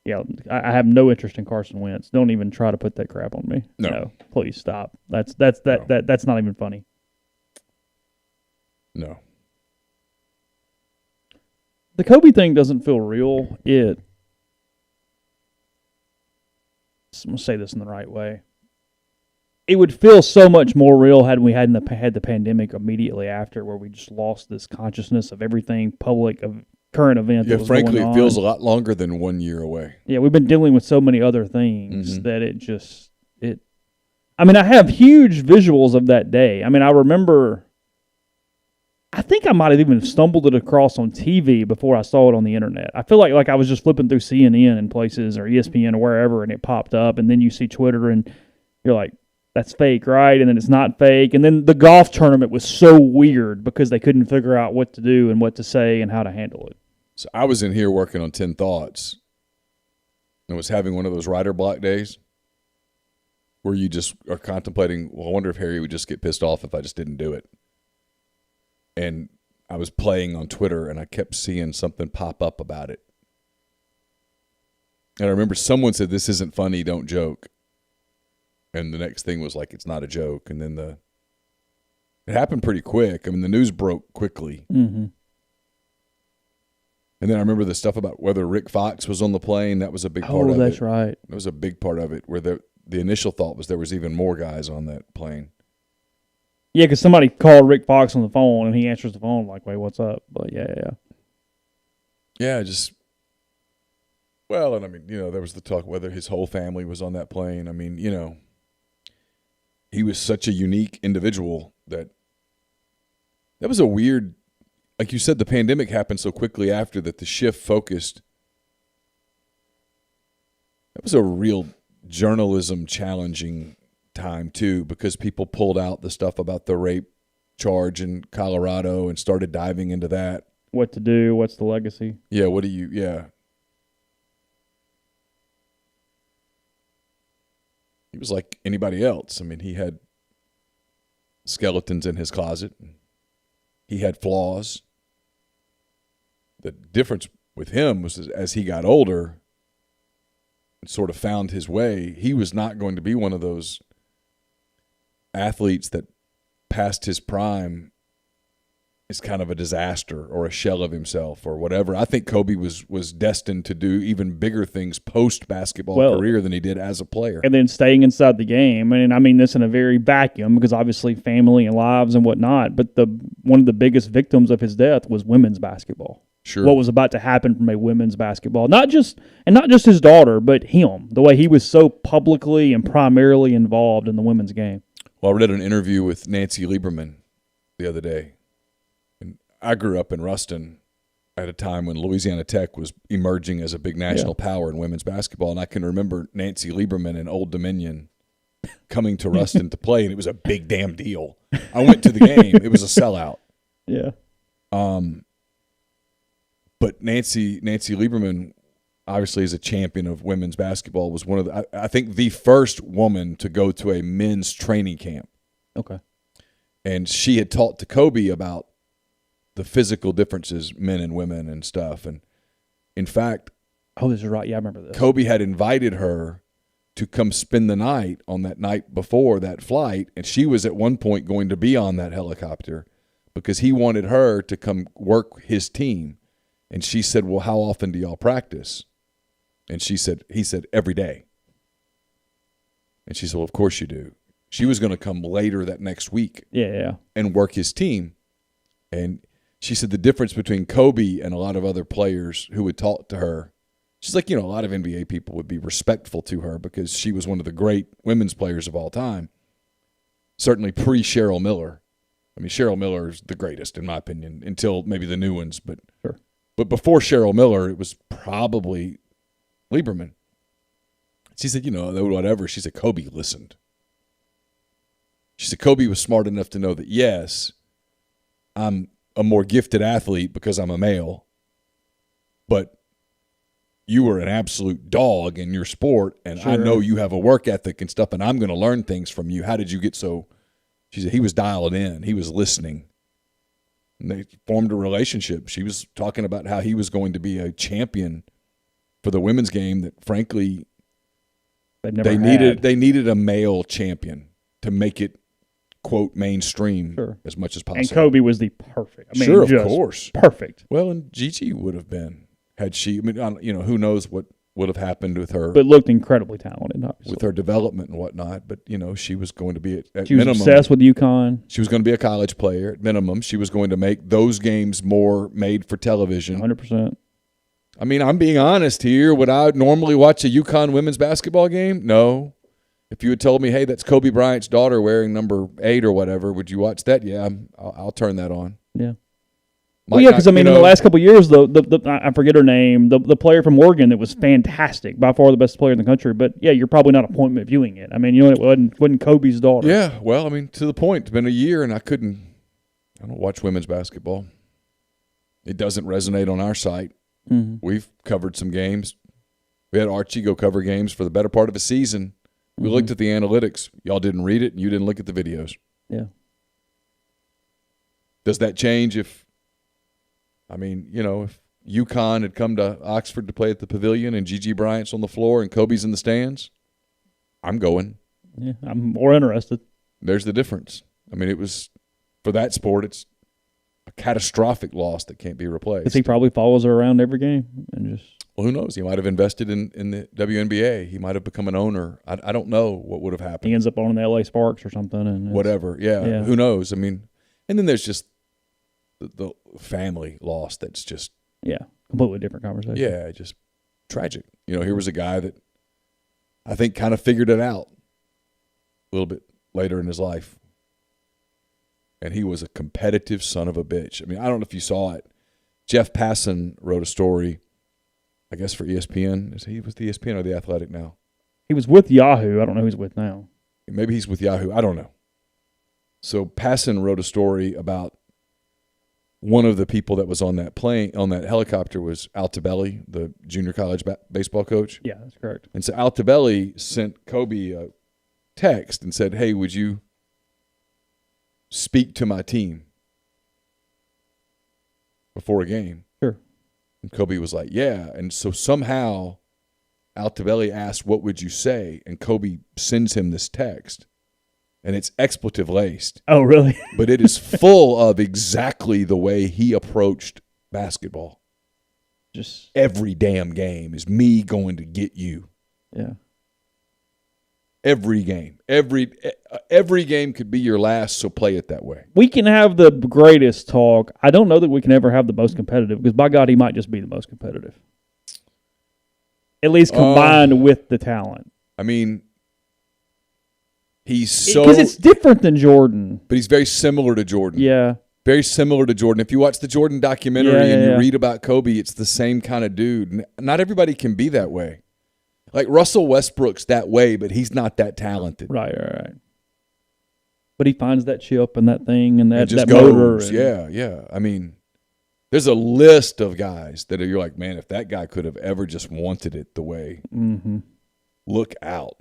A: Yeah, I have no interest in Carson Wentz. Don't even try to put that crap on me. No, please stop. That's not even funny.
B: No.
A: The Kobe thing doesn't feel real. I'm going to say this in the right way. It would feel so much more real had we hadn't had the pandemic immediately after, where we just lost this consciousness of everything public, of current event.
B: Yeah, frankly, it feels a lot longer than 1 year away.
A: Yeah, we've been dealing with so many other things that I have huge visuals of that day. I mean, I remember, I think I might have even stumbled it across on TV before I saw it on the internet. I feel like I was just flipping through CNN and places or ESPN or wherever, and it popped up, and then you see Twitter, and you're like, that's fake, right? And then it's not fake. And then the golf tournament was so weird because they couldn't figure out what to do and what to say and how to handle it.
B: So I was in here working on 10 Thoughts and was having one of those writer block days where you just are contemplating, well, I wonder if Harry would just get pissed off if I just didn't do it. And I was playing on Twitter, and I kept seeing something pop up about it. And I remember someone said, "This isn't funny, don't joke." And the next thing was like, "It's not a joke." And then it happened pretty quick. I mean, the news broke quickly.
A: Mm-hmm.
B: And then I remember the stuff about whether Rick Fox was on the plane. That was a big part of it.
A: Oh, that's right.
B: That was a big part of it, where the initial thought was there was even more guys on that plane.
A: Yeah, because somebody called Rick Fox on the phone, and he answers the phone like, "Wait, what's up?" But yeah.
B: Yeah, well, and I mean, there was the talk whether his whole family was on that plane. I mean, he was such a unique individual that was a weird, like you said, the pandemic happened so quickly after that the shift focused. That was a real journalism challenging time too, because people pulled out the stuff about the rape charge in Colorado and started diving into that.
A: What to do? What's the legacy?
B: Yeah, yeah. He was like anybody else. I mean, he had skeletons in his closet. He had flaws. The difference with him was as he got older and sort of found his way, he was not going to be one of those athletes that past his prime is kind of a disaster or a shell of himself or whatever. I think Kobe was destined to do even bigger things post-basketball career than he did as a player.
A: And then staying inside the game. And I mean this in a very vacuum because obviously family and lives and whatnot, but one of the biggest victims of his death was women's basketball.
B: Sure.
A: What was about to happen from a women's basketball. Not just his daughter, but him. The way he was so publicly and primarily involved in the women's game.
B: Well, I read an interview with Nancy Lieberman the other day. I grew up in Ruston at a time when Louisiana Tech was emerging as a big national power in women's basketball, and I can remember Nancy Lieberman in Old Dominion coming to Ruston to play, and it was a big damn deal. I went to the game. It was a sellout.
A: Yeah.
B: But Nancy Lieberman, obviously as a champion of women's basketball, was one of I think the first woman to go to a men's training camp.
A: Okay.
B: And she had talked to Kobe about the physical differences, men and women and stuff. And in fact,
A: oh, this is right. Yeah, I remember this.
B: Kobe had invited her to come spend the night on that night before that flight. And she was at one point going to be on that helicopter because he wanted her to come work his team. And she said, "Well, how often do y'all practice?" And he said, "Every day." And she said, "Well, of course you do." She was going to come later that next week and work his team. And she said the difference between Kobe and a lot of other players who would talk to her, she's like, a lot of NBA people would be respectful to her because she was one of the great women's players of all time. Certainly pre-Cheryl Miller. I mean, Cheryl Miller is the greatest, in my opinion, until maybe the new ones. But
A: sure.
B: But before Cheryl Miller, it was probably Lieberman. She said, whatever. She said, Kobe listened. She said, Kobe was smart enough to know that, yes, I'm a more gifted athlete because I'm a male, but you were an absolute dog in your sport, and sure. I know you have a work ethic and stuff, and I'm going to learn things from you. How did you get so? She said he was dialed in. He was listening. And they formed a relationship. She was talking about how he was going to be a champion for the women's game that, frankly, they needed a male champion to make it, quote, mainstream as much as possible.
A: And Kobe was the perfect.
B: Sure, of course.
A: Perfect.
B: Well, and Gigi would have been had she. I mean, who knows what would have happened with her.
A: But looked incredibly talented, obviously.
B: With her development and whatnot. But, she was going to be at
A: she was
B: minimum.
A: Obsessed with UConn.
B: She was going to be a college player at minimum. She was going to make those games more made for television.
A: 100%.
B: I mean, I'm being honest here. Would I normally watch a UConn women's basketball game? No. If you had told me, hey, that's Kobe Bryant's daughter wearing number 8 or whatever, would you watch that? Yeah, I'll turn that on.
A: Yeah. Well, yeah, because, I mean, in the last couple of years, I forget her name, the player from Oregon that was fantastic, by far the best player in the country. But, yeah, you're probably not appointment viewing it. I mean, it wasn't Kobe's daughter.
B: Yeah, well, I mean, to the point, it's been a year, and I don't watch women's basketball. It doesn't resonate on our site.
A: Mm-hmm.
B: We've covered some games. We had Archie go cover games for the better part of a season. We looked at the analytics. Y'all didn't read it, and you didn't look at the videos.
A: Yeah.
B: Does that change if UConn had come to Oxford to play at the Pavilion and Gigi Bryant's on the floor and Kobe's in the stands? I'm going.
A: Yeah, I'm more interested.
B: There's the difference. I mean, it was, for that sport, it's a catastrophic loss that can't be replaced.
A: Because he probably follows her around every game and just.
B: Well, who knows? He might have invested in the WNBA. He might have become an owner. I don't know what would have happened.
A: He ends up owning the LA Sparks or something. And
B: whatever. Yeah. Who knows? I mean, and then there's just the family loss that's just.
A: Yeah. Completely different conversation.
B: Yeah. Just tragic. Here was a guy that I think kind of figured it out a little bit later in his life. And he was a competitive son of a bitch. I mean, I don't know if you saw it. Jeff Passan wrote a story, I guess, for ESPN. Is he with ESPN or The Athletic now?
A: He was with Yahoo. I don't know who he's with now.
B: Maybe he's with Yahoo. I don't know. So Passan wrote a story about one of the people that was on that plane, on that helicopter, was Altobelli, the junior college baseball coach.
A: Yeah, that's correct.
B: And so Altobelli sent Kobe a text and said, "Hey, would you speak to my team before a game?"
A: Sure.
B: And Kobe was like, "Yeah." And so somehow Altobelli asked, "What would you say?" And Kobe sends him this text. And it's expletive laced.
A: Oh, really?
B: But it is full of exactly the way he approached basketball.
A: Just
B: every damn game is me going to get you.
A: Yeah.
B: Every game. Every game could be your last, so play it that way.
A: We can have the greatest talk. I don't know that we can ever have the most competitive, because by God, he might just be the most competitive. At least combined with the talent.
B: I mean, he's so...
A: Because it's different than Jordan.
B: But he's very similar to Jordan.
A: Yeah.
B: Very similar to Jordan. If you watch the Jordan documentary and you read about Kobe, it's the same kind of dude. Not everybody can be that way. Like Russell Westbrook's that way, but he's not that talented.
A: Right. But he finds that chip and that thing and that
B: just
A: motor.
B: Goes. Yeah. I mean, there's a list of guys that you're like, man, if that guy could have ever just wanted it the way, look out.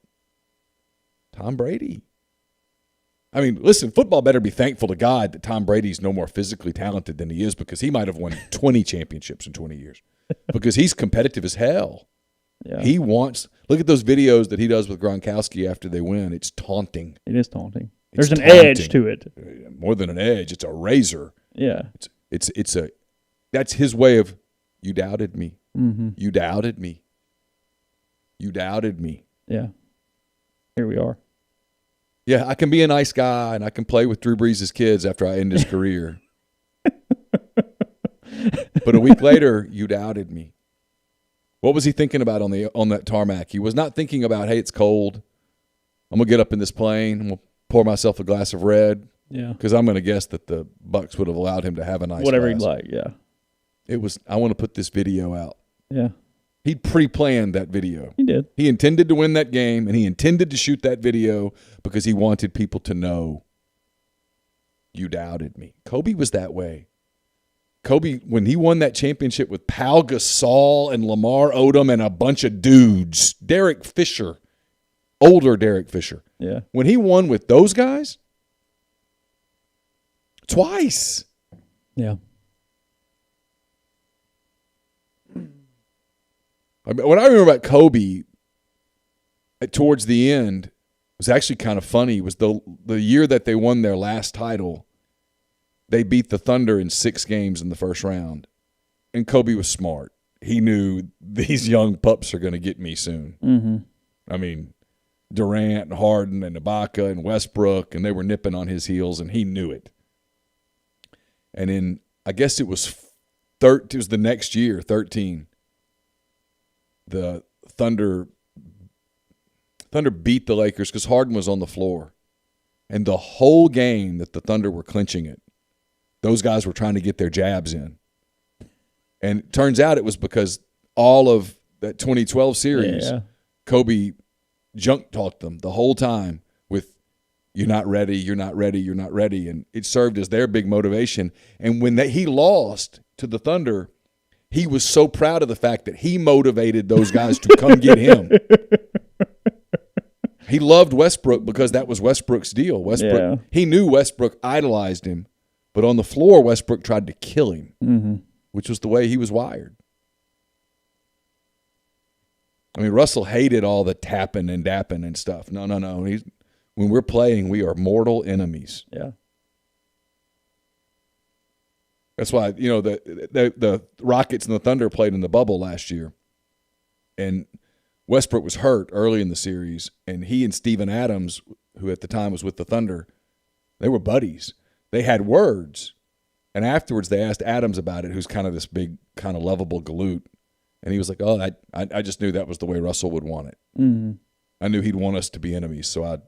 B: Tom Brady. I mean, listen, football better be thankful to God that Tom Brady's no more physically talented than he is, because he might have won 20 championships in 20 years because he's competitive as hell. Yeah. He wants – look at those videos that he does with Gronkowski after they win. It's taunting.
A: It is taunting. There's an edge to it.
B: More than an edge. It's a razor.
A: Yeah.
B: It's a – that's his way of, you doubted me.
A: Mm-hmm.
B: You doubted me. You doubted me.
A: Yeah. Here we are.
B: Yeah, I can be a nice guy and I can play with Drew Brees' kids after I end his career. But a week later, you doubted me. What was he thinking about on that tarmac? He was not thinking about, hey, it's cold. I'm going to get up in this plane. I'm going to pour myself a glass of red.
A: Yeah.
B: Because I'm going to guess that the Bucks would have allowed him to have a nice
A: whatever
B: glass.
A: He'd like, yeah.
B: It was, I want to put this video out.
A: Yeah.
B: He'd pre-planned that video.
A: He did.
B: He intended to win that game, and he intended to shoot that video because he wanted people to know, you doubted me. Kobe was that way. Kobe, when he won that championship with Pau Gasol and Lamar Odom and a bunch of dudes, Derek Fisher, older Derek Fisher.
A: Yeah.
B: When he won with those guys, twice.
A: Yeah.
B: What I remember about Kobe towards the end was actually kind of funny. Was the year that they won their last title, they beat the Thunder in 6 games in the first round. And Kobe was smart. He knew these young pups are going to get me soon.
A: Mm-hmm.
B: I mean, Durant and Harden and Ibaka and Westbrook, and they were nipping on his heels, and he knew it. And in, I guess it was the next year, 13, the Thunder beat the Lakers because Harden was on the floor. And the whole game that the Thunder were clinching it, those guys were trying to get their jabs in. And it turns out it was because all of that 2012 series, Kobe junk talked them the whole time with, you're not ready, you're not ready, you're not ready. And it served as their big motivation. And when he lost to the Thunder, he was so proud of the fact that he motivated those guys to come get him. He loved Westbrook because that was Westbrook's deal. He knew Westbrook idolized him, but on the floor, Westbrook tried to kill him, which was the way he was wired. I mean, Russell hated all the tapping and dapping and stuff. No. When we're playing, we are mortal enemies.
A: Yeah.
B: That's why, the Rockets and the Thunder played in the bubble last year, and Westbrook was hurt early in the series, and he and Steven Adams, who at the time was with the Thunder, they were buddies. They had words, and afterwards they asked Adams about it, who's kind of this big, kind of lovable galoot, and he was like, "Oh, I just knew that was the way Russell would want it. Mm-hmm. I knew he'd want us to be enemies, so I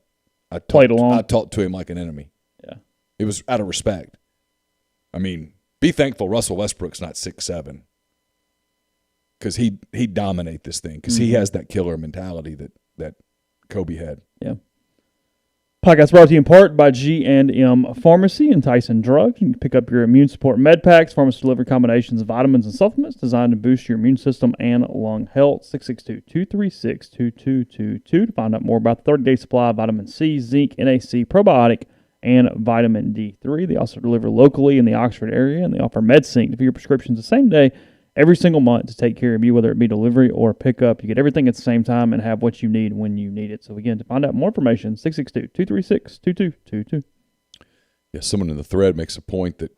A: played along.
B: I talked to him like an enemy.
A: Yeah,
B: it was out of respect. I mean, be thankful Russell Westbrook's not 6'7", because he'd dominate this thing, because he has that killer mentality that Kobe had.
A: Yeah. Podcast brought to you in part by G&M Pharmacy and Tyson Drugs. You can pick up your immune support med packs, pharmacy delivered combinations of vitamins and supplements designed to boost your immune system and lung health. 662-236-2222 to find out more about the 30-day supply of vitamin C, zinc, NAC, probiotic, and vitamin D3. They also deliver locally in the Oxford area, and they offer MedSync to fill your prescriptions the same day every single month to take care of you, whether it be delivery or pickup. You get everything at the same time and have what you need when you need it. So, again, to find out more information, 662-236-2222.
B: Yeah, someone in the thread makes a point that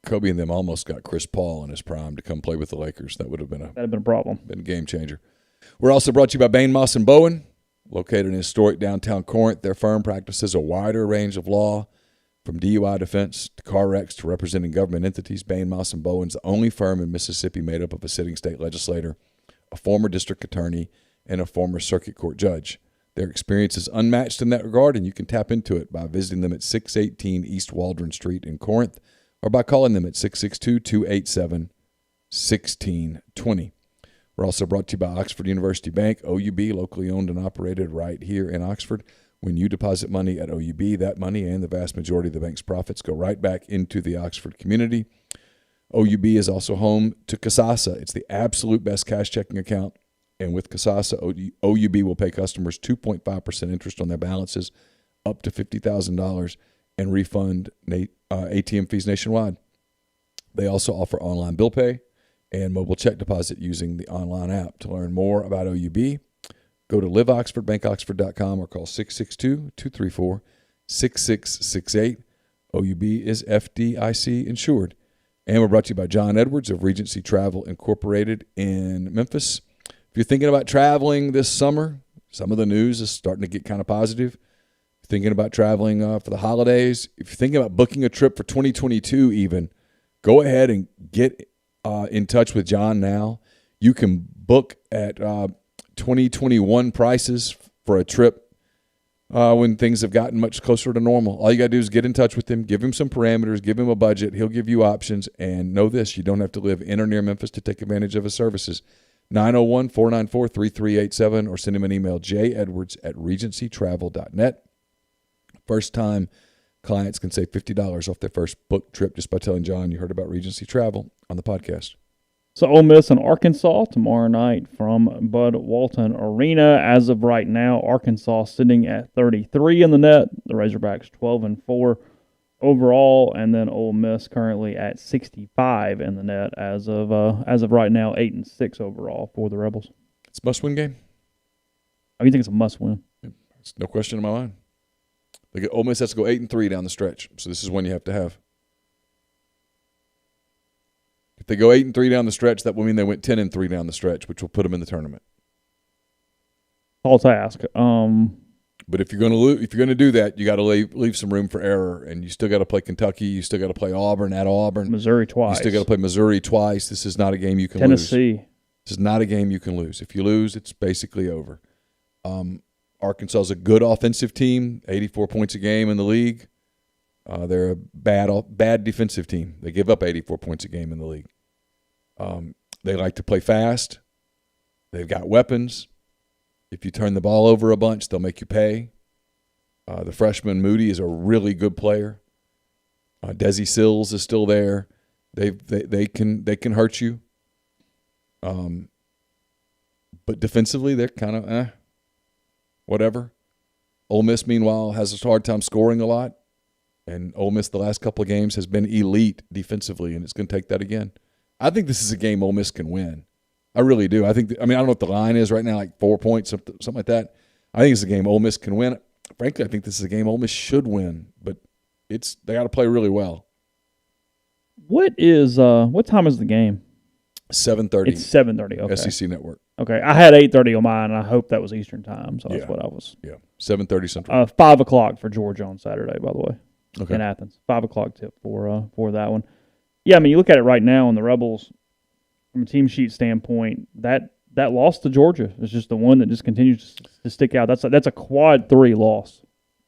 B: Kobe and them almost got Chris Paul in his prime to come play with the Lakers. That would have been
A: a problem.
B: Been a game changer. We're also brought to you by Bain, Moss & Bowen, located in historic downtown Corinth. Their firm practices a wider range of law, from DUI defense to car wrecks to representing government entities. Bain, Moss & Bowen's the only firm in Mississippi made up of a sitting state legislator, a former district attorney, and a former circuit court judge. Their experience is unmatched in that regard, and you can tap into it by visiting them at 618 East Waldron Street in Corinth, or by calling them at 662-287-1620. We're also brought to you by Oxford University Bank, OUB, locally owned and operated right here in Oxford. When you deposit money at OUB, that money and the vast majority of the bank's profits go right back into the Oxford community. OUB is also home to Kasasa. It's the absolute best cash checking account. And with Kasasa, OUB will pay customers 2.5% interest on their balances up to $50,000 and refund ATM fees nationwide. They also offer online bill pay and mobile check deposit using the online app. To learn more about OUB, go to liveoxfordbankoxford.com or call 662-234-6668. OUB is FDIC insured. And we're brought to you by John Edwards of Regency Travel Incorporated in Memphis. If you're thinking about traveling this summer, some of the news is starting to get kind of positive. If you're thinking about traveling for the holidays, if you're thinking about booking a trip for 2022 even, go ahead and get in touch with John now. You can book at 2021 prices for a trip when things have gotten much closer to normal. All you got to do is get in touch with him, give him some parameters, give him a budget. He'll give you options. And know this, you don't have to live in or near Memphis to take advantage of his services. 901-494-3387 or send him an email, jedwards@regencytravel.net. First-time clients can save $50 off their first book trip just by telling John you heard about Regency Travel on the podcast.
A: So Ole Miss and Arkansas tomorrow night from Bud Walton Arena. As of right now, Arkansas sitting at 33 in the net. The Razorbacks 12-4 overall, and then Ole Miss currently at 65 in the net as of right now, 8-6 overall for the Rebels.
B: It's a must-win game.
A: Oh, you think it's a must-win?
B: It's no question in my mind. Ole Miss has to go 8-3 down the stretch, so this is one you have to have. If they go 8-3 down the stretch, that will mean they went 10-3 down the stretch, which will put them in the tournament.
A: Tall task.
B: But if you're going to do that, you got to leave some room for error, and you still got to play Kentucky. You still got to play Auburn at Auburn.
A: Missouri twice.
B: You still got to play Missouri twice. This is not a game you can lose.
A: Tennessee.
B: This is not a game you can lose. If you lose, it's basically over. Arkansas is a good offensive team, 84 points a game in the league. They're a bad defensive team. They give up 84 points a game in the league. They like to play fast. They've got weapons. If you turn the ball over a bunch, they'll make you pay. The freshman Moody is a really good player. Desi Sills is still there. They can hurt you. But defensively, they're kind of whatever. Ole Miss, meanwhile, has a hard time scoring a lot. And Ole Miss the last couple of games has been elite defensively, and it's going to take that again. I think this is a game Ole Miss can win. I really do. I don't know what the line is right now, like 4 points, something like that. I think it's a game Ole Miss can win. Frankly, I think this is a game Ole Miss should win, but they got to play really well.
A: What time is the game?
B: 7:30.
A: It's 7:30. Okay.
B: SEC Network.
A: Okay, I had 8:30 on mine, and I hope that was Eastern time, so that's what I was.
B: Yeah, 7:30 Central.
A: 5 o'clock for Georgia on Saturday, by the way,
B: okay.
A: in Athens. 5 o'clock tip for that one. Yeah, I mean, you look at it right now, and the Rebels, from a team sheet standpoint, that loss to Georgia is just the one that just continues to stick out. That's a quad 3 loss,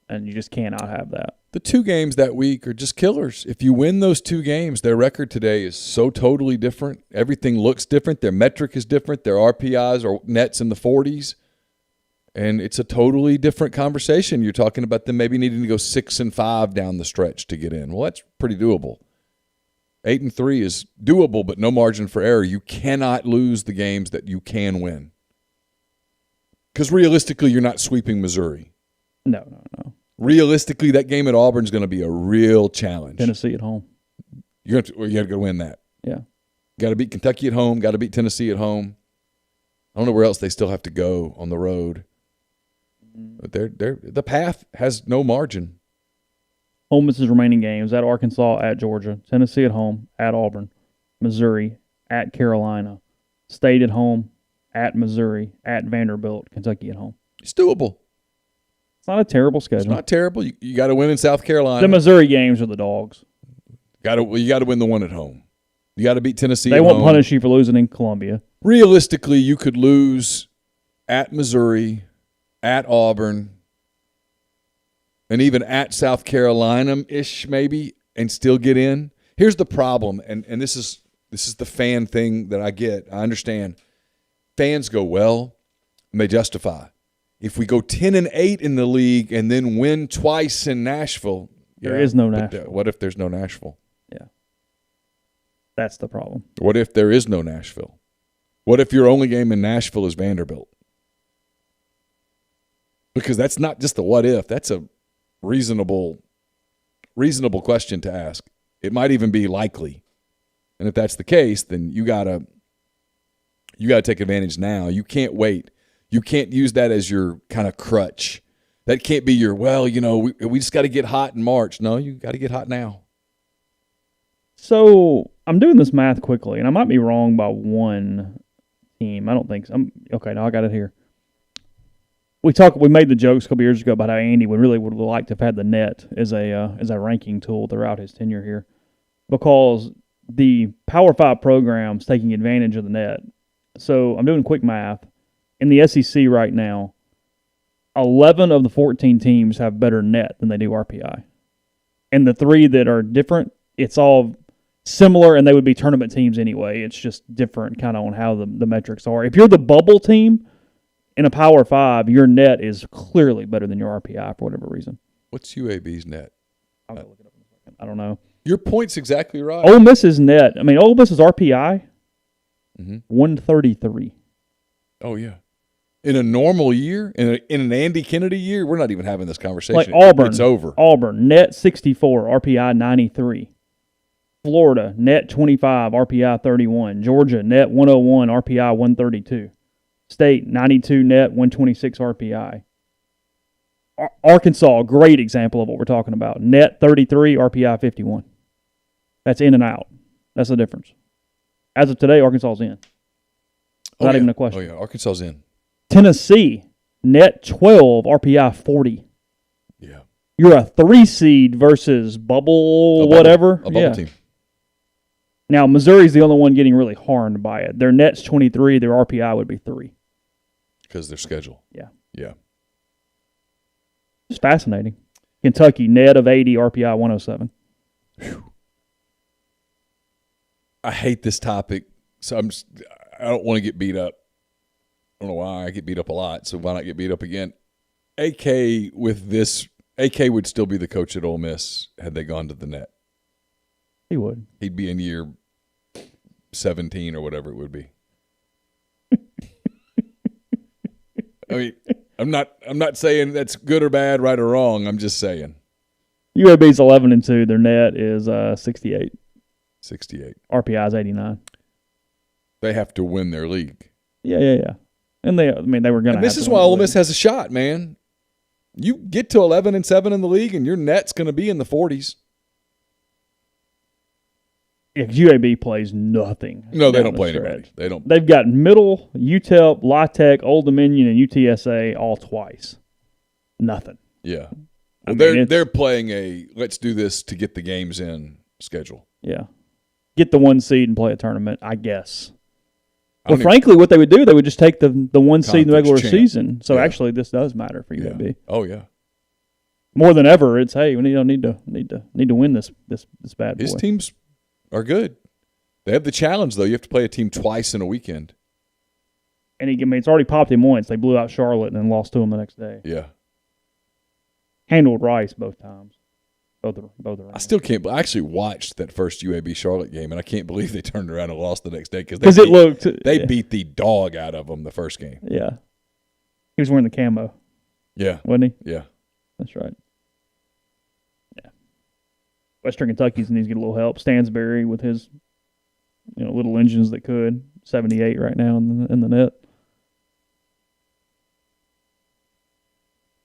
A: and you just cannot have that.
B: The 2 games that week are just killers. If you win those 2 games, their record today is so totally different. Everything looks different. Their metric is different. Their RPIs or nets in the 40s. And it's a totally different conversation. You're talking about them maybe needing to go 6-5 down the stretch to get in. Well, that's pretty doable. 8-3 is doable, but no margin for error. You cannot lose the games that you can win. Because realistically, you're not sweeping Missouri.
A: No.
B: Realistically, that game at Auburn is going to be a real challenge.
A: Tennessee at home.
B: You got to go win that.
A: Yeah.
B: Got to beat Kentucky at home. Got to beat Tennessee at home. I don't know where else they still have to go on the road. But the path has no margin.
A: Ole Miss's remaining games: at Arkansas, at Georgia, Tennessee at home, at Auburn, Missouri, at Carolina, State at home, at Missouri, at Vanderbilt, Kentucky at home.
B: It's doable.
A: It's not a terrible schedule.
B: It's not terrible. You got to win in South Carolina.
A: The Missouri games are the dogs.
B: You got to win the one at home. You got to beat Tennessee.
A: They won't punish you for losing in Columbia.
B: Realistically, you could lose at Missouri, at Auburn, and even at South Carolina-ish maybe, and still get in. Here's the problem, and this is the fan thing that I get. I understand. Fans go, well, and they justify. If we go 10-8 in the league and then win twice in Nashville,
A: there is no Nashville.
B: What if there's no Nashville?
A: Yeah, that's the problem.
B: What if there is no Nashville? What if your only game in Nashville is Vanderbilt? Because that's not just a what if. That's a reasonable question to ask. It might even be likely. And if that's the case, then you gotta take advantage now. You can't wait. You can't use that as your kind of crutch. That can't be your, we just got to get hot in March. No, you got to get hot now.
A: So I'm doing this math quickly, and I might be wrong by one team. I don't think so. Okay, now I got it here. We made the jokes a couple years ago about how Andy would like to have had the net as a ranking tool throughout his tenure here, because the Power 5 program's taking advantage of the net. So I'm doing quick math. In the SEC right now, 11 of the 14 teams have better net than they do RPI. And the 3 that are different, it's all similar, and they would be tournament teams anyway. It's just different kind of on how the metrics are. If you're the bubble team in a Power 5, your net is clearly better than your RPI for whatever reason.
B: What's UAB's net?
A: I'll look it up in a second. I don't know.
B: Your point's exactly right.
A: Ole Miss's net, Ole Miss's RPI, 133.
B: Oh, yeah. In a normal year, in an Andy Kennedy year, we're not even having this conversation.
A: Like Auburn.
B: It's over.
A: Auburn, net 64, RPI 93. Florida, net 25, RPI 31. Georgia, net 101, RPI 132. State, 92 net, 126 RPI. Arkansas, great example of what we're talking about. Net 33, RPI 51. That's in and out. That's the difference. As of today, Arkansas's in. Not even a question.
B: Oh, yeah, Arkansas's in.
A: Tennessee, net 12, RPI 40.
B: Yeah.
A: You're a 3 seed versus bubble whatever.
B: A bubble team.
A: Now, Missouri's the only one getting really harmed by it. Their net's 23, their RPI would be 3.
B: Because their schedule.
A: Yeah.
B: Yeah.
A: It's fascinating. Kentucky, net of 80, RPI 107.
B: I hate this topic, so I don't want to get beat up. I don't know why. I get beat up a lot, so why not get beat up again? AK would still be the coach at Ole Miss had they gone to the net.
A: He would.
B: He'd be in year 17 or whatever it would be. I mean, I'm not saying that's good or bad, right or wrong. I'm just saying.
A: UAB's 11-2. Their net is 68.
B: 68.
A: RPI is 89.
B: They have to win their league.
A: Yeah. And they were going to.
B: This is why Ole Miss has a shot, man. You get to 11-7 in the league, and your net's going to be in the 40s.
A: Yeah, because UAB plays nothing.
B: No, they don't play anybody. They don't.
A: They've got Middle, UTEP, La Tech, Old Dominion, and UTSA all twice. Nothing.
B: Yeah. Well, they're playing a let's do this to get the games in schedule.
A: Yeah. Get the 1 seed and play a tournament, I guess. Well, frankly, what they would do, they would just take the 1 seed in the regular season. So actually, this does matter for UAB.
B: Yeah. Oh yeah.
A: More than ever, it's hey, we need to win this bad boy.
B: His teams are good. They have the challenge though. You have to play a team twice in a weekend.
A: And it's already popped him once. They blew out Charlotte and then lost to him the next day.
B: Yeah.
A: Handled Rice both times. Both are.
B: I still can't. I actually watched that first UAB Charlotte game, and I can't believe they turned around and lost the next day because they beat the dog out of them the first game.
A: Yeah. He was wearing the camo.
B: Yeah.
A: Wasn't he?
B: Yeah.
A: That's right. Yeah. Western Kentucky's needs to get a little help. Stansbury with his little engines that could. 78 right now in the net.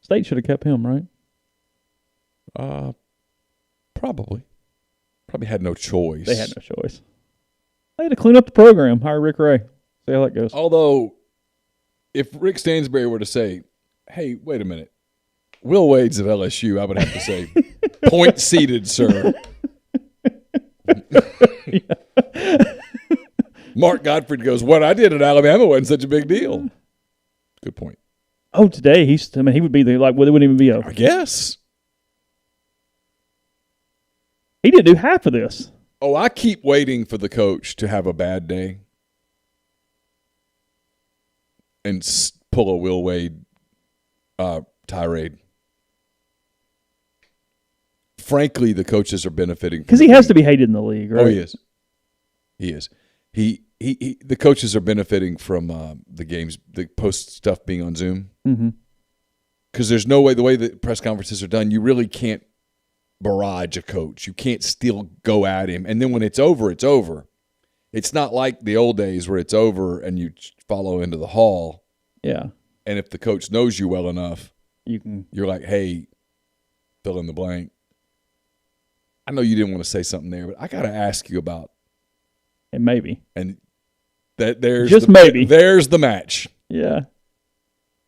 A: State should have kept him, right?
B: Probably had no choice.
A: They had no choice. They had to clean up the program. Hire Rick Ray. See how that goes.
B: Although, if Rick Stansbury were to say, "Hey, wait a minute, Will Wade's of LSU," I would have to say, "Point seated, sir." Mark Gottfried goes, "What I did at Alabama wasn't such a big deal." Good point.
A: Oh, today he would be it wouldn't even be
B: I guess.
A: He didn't do half of this.
B: Oh, I keep waiting for the coach to have a bad day and pull a Will Wade tirade. Frankly, the coaches are benefiting
A: because he has to be hated in the league, right?
B: Oh, he is. He is. The coaches are benefiting from the games, the post stuff being on Zoom. Because there's no way, the way that press conferences are done, you really can't barrage a coach. You can't still go at him. And then when it's over, it's over. It's not like the old days where it's over and you follow into the hall.
A: Yeah.
B: And if the coach knows you well enough,
A: you're
B: like, hey, fill in the blank. I know you didn't want to say something there, but I got to ask you about.
A: And maybe.
B: And there's
A: there's
B: the match.
A: Yeah.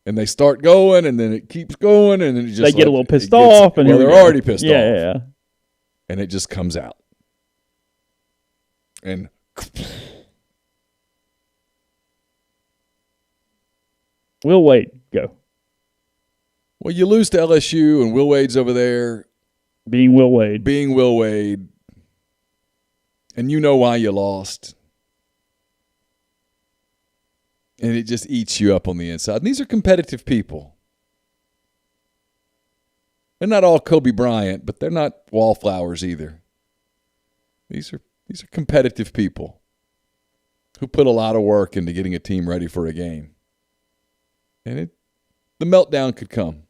B: And they start going, and then it keeps going, and then it just
A: they get a little pissed off, and
B: they're already pissed off.
A: Yeah.
B: And it just comes out. And
A: Will Wade, go.
B: Well, you lose to LSU, and Will Wade's over there.
A: Being Will Wade.
B: And you know why you lost. And it just eats you up on the inside. And these are competitive people. They're not all Kobe Bryant, but they're not wallflowers either. These are competitive people who put a lot of work into getting a team ready for a game. And the meltdown could come.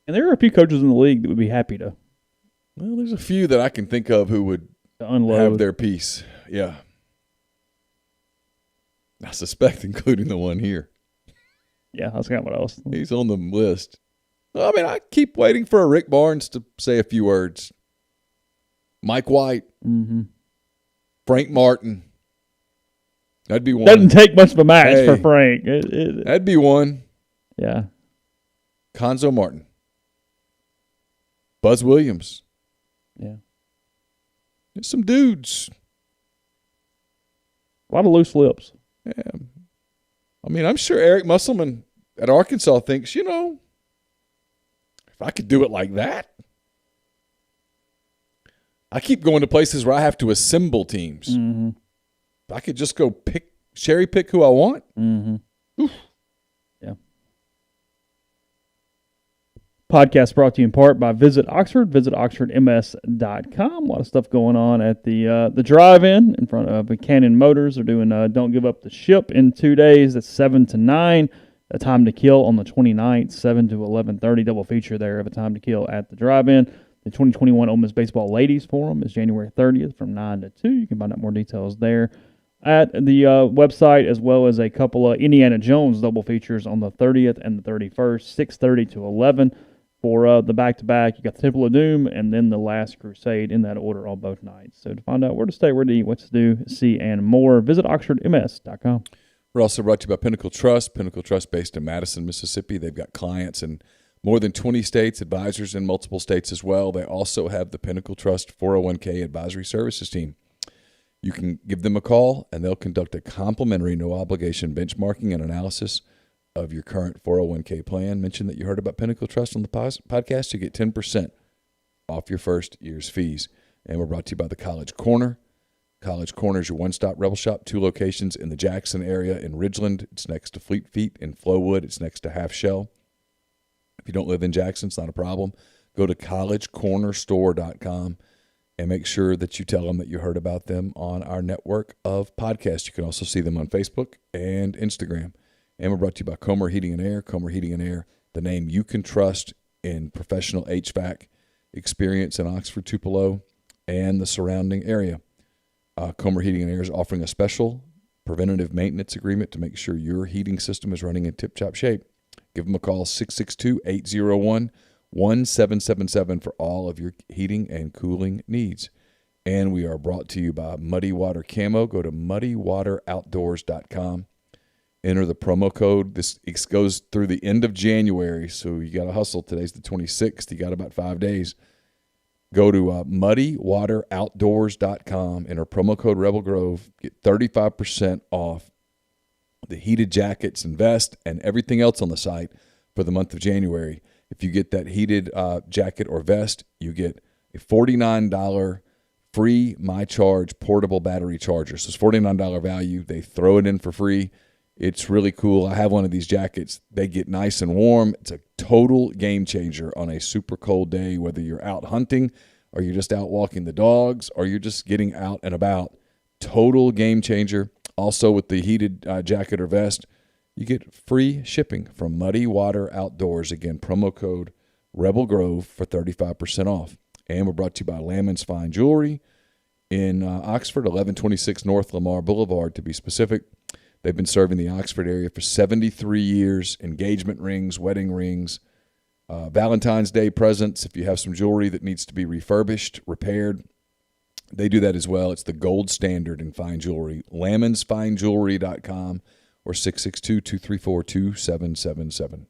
A: And there are a few coaches in the league that would be happy to.
B: Well, there's a few that I can think of who would
A: unload.
B: Have their piece. Yeah. I suspect including the one here.
A: Yeah, that's kind of what I was.
B: He's on the list. I mean, I keep waiting for a Rick Barnes to say a few words. Mike White. Frank Martin. That'd be one.
A: Doesn't take much of a match for Frank.
B: That'd be one.
A: Yeah.
B: Conzo Martin. Buzz Williams.
A: Yeah.
B: There's some dudes.
A: A lot of loose lips.
B: Yeah. I mean, I'm sure Eric Musselman at Arkansas thinks, if I could do it like that. I keep going to places where I have to assemble teams.
A: Mm-hmm.
B: If I could just go cherry pick who I want.
A: Mm-hmm. Yeah. Podcast brought to you in part by Visit Oxford. Visit oxfordms.com. A lot of stuff going on at the drive-in in front of Cannon Motors. They're doing Don't Give Up the Ship in 2 days. That's 7 to 9. A Time to Kill on the 29th, 7 to 11:30. Double feature there of A Time to Kill at the drive-in. The 2021 Ole Miss Baseball Ladies Forum is January 30th from 9 to 2. You can find out more details there at the website, as well as a couple of Indiana Jones double features on the 30th and the 31st, 6:30 to 11 for the back-to-back. You got the Temple of Doom and then the Last Crusade in that order on both nights. So to find out where to stay, where to eat, what to do, see, and more, visit oxfordms.com.
B: We're also brought to you by Pinnacle Trust based in Madison, Mississippi. They've got clients in more than 20 states, advisors in multiple states as well. They also have the Pinnacle Trust 401k advisory services team. You can give them a call, and they'll conduct a complimentary, no-obligation benchmarking and analysis of your current 401k plan. Mention that you heard about Pinnacle Trust on the podcast. You get 10% off your first year's fees. And we're brought to you by the College Corner. College Corner is your one-stop Rebel Shop, 2 locations in the Jackson area in Ridgeland. It's next to Fleet Feet. In Flowood, it's next to Half Shell. If you don't live in Jackson, it's not a problem. Go to collegecornerstore.com and make sure that you tell them that you heard about them on our network of podcasts. You can also see them on Facebook and Instagram. And we're brought to you by Comer Heating and Air. Comer Heating and Air, the name you can trust in professional HVAC experience in Oxford, Tupelo, and the surrounding area. Comer Heating and Air is offering a special preventative maintenance agreement to make sure your heating system is running in tip-top shape. Give them a call, 662-801-1777 for all of your heating and cooling needs. And we are brought to you by Muddy Water Camo. Go to muddywateroutdoors.com. Enter the promo code. This goes through the end of January, so you got to hustle. Today's the 26th. You got about 5 days. Go to muddywateroutdoors.com. Enter promo code Rebel Grove. Get 35% off the heated jackets and vest and everything else on the site for the month of January. If you get that heated jacket or vest, you get a $49 free MyCharge portable battery charger. So it's $49 value. They throw it in for free. It's really cool. I have one of these jackets. They get nice and warm. It's a total game changer on a super cold day, whether you're out hunting or you're just out walking the dogs or you're just getting out and about. Total game changer. Also with the heated jacket or vest, you get free shipping from Muddy Water Outdoors. Again, promo code Rebel Grove for 35% off. And we're brought to you by Lammons Fine Jewelry in Oxford, 1126 North Lamar Boulevard to be specific. They've been serving the Oxford area for 73 years. Engagement rings, wedding rings, Valentine's Day presents. If you have some jewelry that needs to be refurbished, repaired, they do that as well. It's the gold standard in fine jewelry. LammonsFineJewelry.com or 662-234-2777.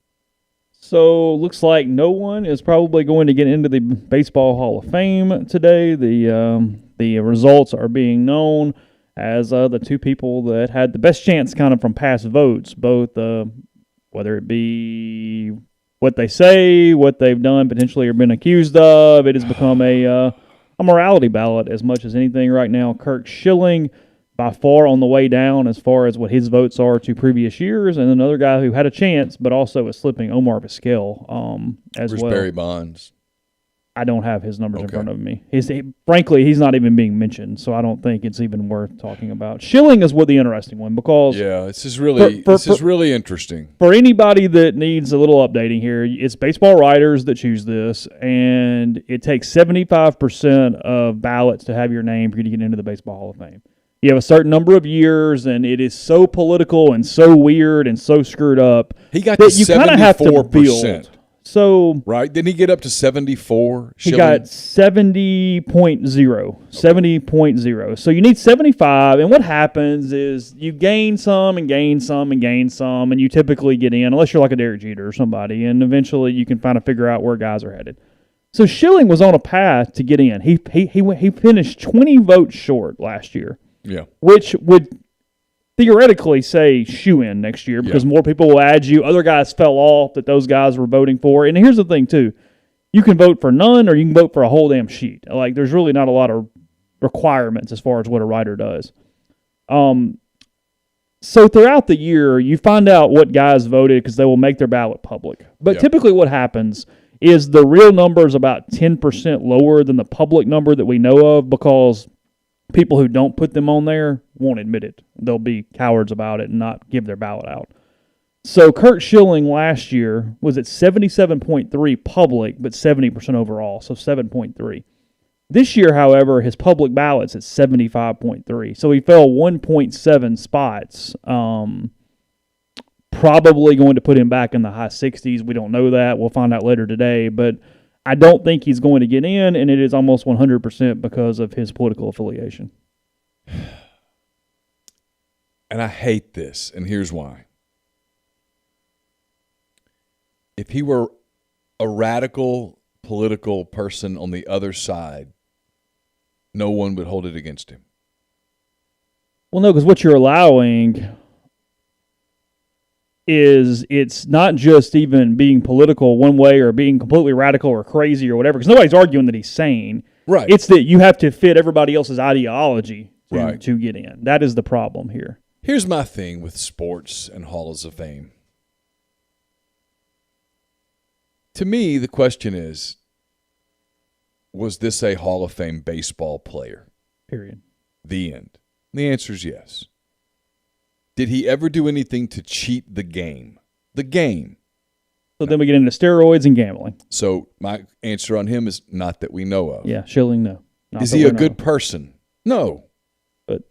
A: So looks like no one is probably going to get into the Baseball Hall of Fame today. The results are being known as the 2 people that had the best chance kind of from past votes, both whether it be what they say, what they've done potentially or been accused of. It has become a morality ballot as much as anything right now. Kirk Schilling by far on the way down as far as what his votes are to previous years, and another guy who had a chance but also is slipping, Omar Vizquel, as
B: Where's
A: well.
B: Barry Bonds?
A: I don't have his numbers in front of me. Frankly, he's not even being mentioned, so I don't think it's even worth talking about. Schilling is the interesting one because
B: this is really interesting.
A: For anybody that needs a little updating here, it's baseball writers that choose this, and it takes 75% of ballots to have your name for you to get into the Baseball Hall of Fame. You have a certain number of years, and it is so political and so weird and so screwed up
B: He got
A: that
B: to
A: you kind of have to
B: 74%.
A: build. So
B: right? Didn't he get up to 74?
A: He got 70.0. 70.0. So you need 75, and what happens is you gain some and gain some and gain some, and you typically get in, unless you're like a Derek Jeter or somebody, and eventually you can kind of figure out where guys are headed. So Schilling was on a path to get in. He finished 20 votes short last year.
B: Yeah.
A: Which would theoretically say shoe-in next year because more people will add you. Other guys fell off that those guys were voting for. And here's the thing, too. You can vote for none or you can vote for a whole damn sheet. Like, there's really not a lot of requirements as far as what a writer does. So throughout the year, you find out what guys voted because they will make their ballot public. But typically what happens is the real number is about 10% lower than the public number that we know of because people who don't put them on there won't admit it. They'll be cowards about it and not give their ballot out. So Kurt Schilling last year was at 77.3 public, but 70% overall, so 7.3. This year, however, his public ballot's at 75.3, so he fell 1.7 spots. Probably going to put him back in the high 60s. We don't know that. We'll find out later today, but I don't think he's going to get in, and it is almost 100% because of his political affiliation.
B: And I hate this, and here's why. If he were a radical political person on the other side, no one would hold it against him.
A: Well, no, because what you're allowing is it's not just even being political one way or being completely radical or crazy or whatever, because nobody's arguing that he's sane.
B: Right.
A: It's that you have to fit everybody else's ideology to get in. That is the problem here.
B: Here's my thing with sports and Halls of Fame. To me, the question is, was this a Hall of Fame baseball player?
A: Period.
B: The end. The answer is yes. Did he ever do anything to cheat the game? The game.
A: So then we get into steroids and gambling.
B: So my answer on him is not that we know of.
A: Yeah, Schilling, no.
B: Is he a good person? No. But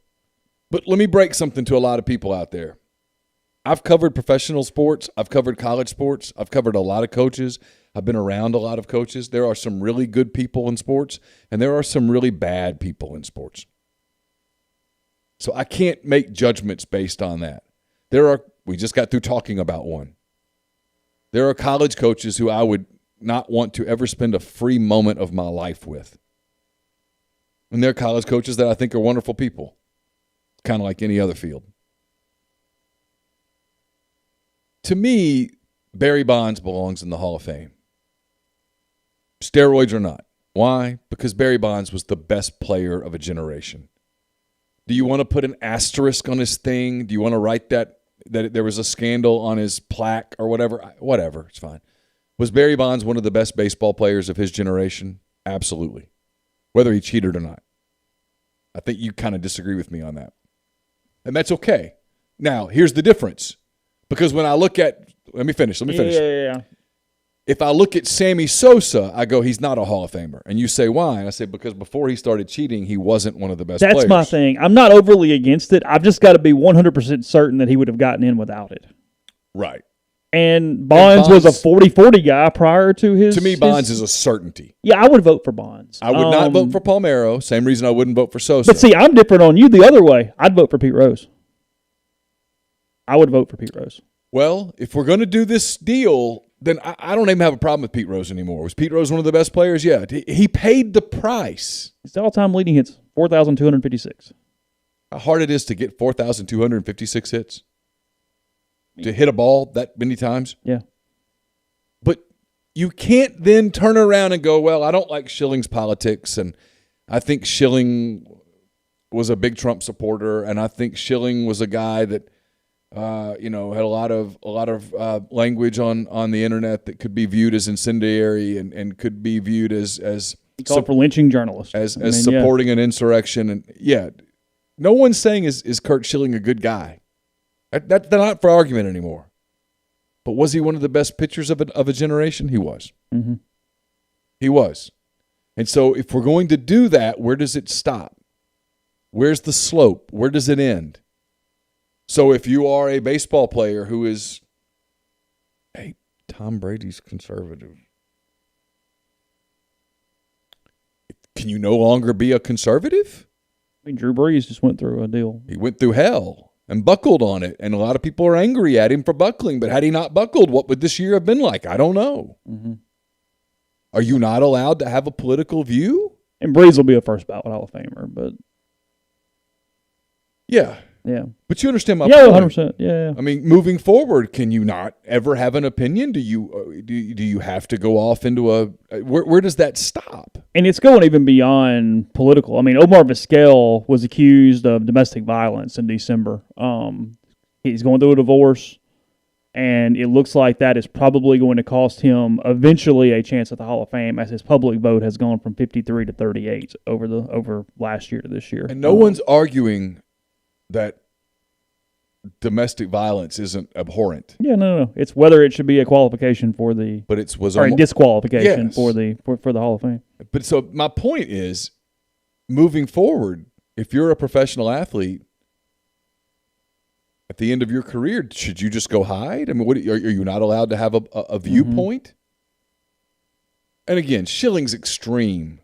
B: let me break something to a lot of people out there. I've covered professional sports. I've covered college sports. I've covered a lot of coaches. I've been around a lot of coaches. There are some really good people in sports, and there are some really bad people in sports. So I can't make judgments based on that. We just got through talking about one. There are college coaches who I would not want to ever spend a free moment of my life with. And there are college coaches that I think are wonderful people, kind of like any other field. To me, Barry Bonds belongs in the Hall of Fame. Steroids or not. Why? Because Barry Bonds was the best player of a generation. Do you want to put an asterisk on his thing? Do you want to write that there was a scandal on his plaque or whatever? Whatever, it's fine. Was Barry Bonds one of the best baseball players of his generation? Absolutely. Whether he cheated or not. I think you kind of disagree with me on that. And that's okay. Now, here's the difference. Because when I look at – let me finish.
A: Yeah.
B: If I look at Sammy Sosa, I go, he's not a Hall of Famer. And you say, why? And I say, because before he started cheating, he wasn't one of the best players.
A: That's my thing. I'm not overly against it. I've just got to be 100% certain that he would have gotten in without it.
B: Right.
A: And Bonds was a 40-40 guy prior to his –
B: To me, Bonds is a certainty.
A: Yeah, I would vote for Bonds.
B: I would not vote for Palmeiro. Same reason I wouldn't vote for Sosa.
A: But see, I'm different on you the other way. I'd vote for Pete Rose. I would vote for Pete Rose.
B: Well, if we're going to do this deal, then I don't even have a problem with Pete Rose anymore. Was Pete Rose one of the best players? Yeah. He paid the price.
A: His all-time leading hits, 4,256.
B: How hard it is to get 4,256 hits? To hit a ball that many times?
A: Yeah.
B: But you can't then turn around and go, well, I don't like Schilling's politics, and I think Schilling was a big Trump supporter, and I think Schilling was a guy that had a lot of language on the internet that could be viewed as incendiary and could be viewed as
A: called for lynching journalists,
B: as supporting an insurrection. And no one's saying is Kurt Schilling a good guy. That's not for argument anymore. But was he one of the best pitchers of a generation? He was.
A: Mm-hmm.
B: He was. And so if we're going to do that, where does it stop? Where's the slope? Where does it end? So if you are a baseball player who is, hey, Tom Brady's conservative, can you no longer be a conservative?
A: I mean, Drew Brees just went through a deal.
B: He went through hell and buckled on it, and a lot of people are angry at him for buckling. But had he not buckled, what would this year have been like? I don't know.
A: Mm-hmm.
B: Are you not allowed to have a political view?
A: And Brees will be a first ballot Hall of Famer, but
B: yeah.
A: Yeah.
B: But you understand my
A: Yeah,
B: point.
A: 100%. Yeah.
B: I mean, moving forward, can you not ever have an opinion? Do you have to go off into where does that stop?
A: And it's going even beyond political. I mean, Omar Vizquel was accused of domestic violence in December. He's going through a divorce, and it looks like that is probably going to cost him eventually a chance at the Hall of Fame, as his public vote has gone from 53 to 38 over last year to this year.
B: And no one's arguing that domestic violence isn't abhorrent.
A: Yeah, no. It's whether it should be a qualification for the,
B: but it was
A: or a disqualification
B: yes.
A: for the Hall of Fame.
B: But so my point is, moving forward, if you're a professional athlete, at the end of your career, should you just go hide? I mean, are you not allowed to have a viewpoint? Mm-hmm. And again, Schilling's extreme.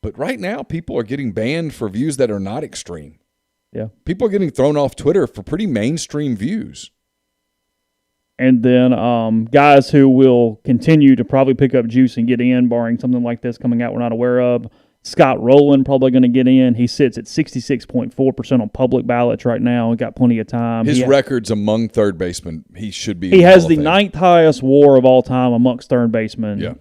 B: But right now, people are getting banned for views that are not extreme.
A: Yeah.
B: People are getting thrown off Twitter for pretty mainstream views.
A: And then guys who will continue to probably pick up juice and get in, barring something like this coming out we're not aware of. Scott Rowland probably going to get in. He sits at 66.4% on public ballots right now. He got plenty of time.
B: His record's among third basemen. He should be.
A: He has the ninth highest WAR of all time amongst third basemen.
B: Yeah.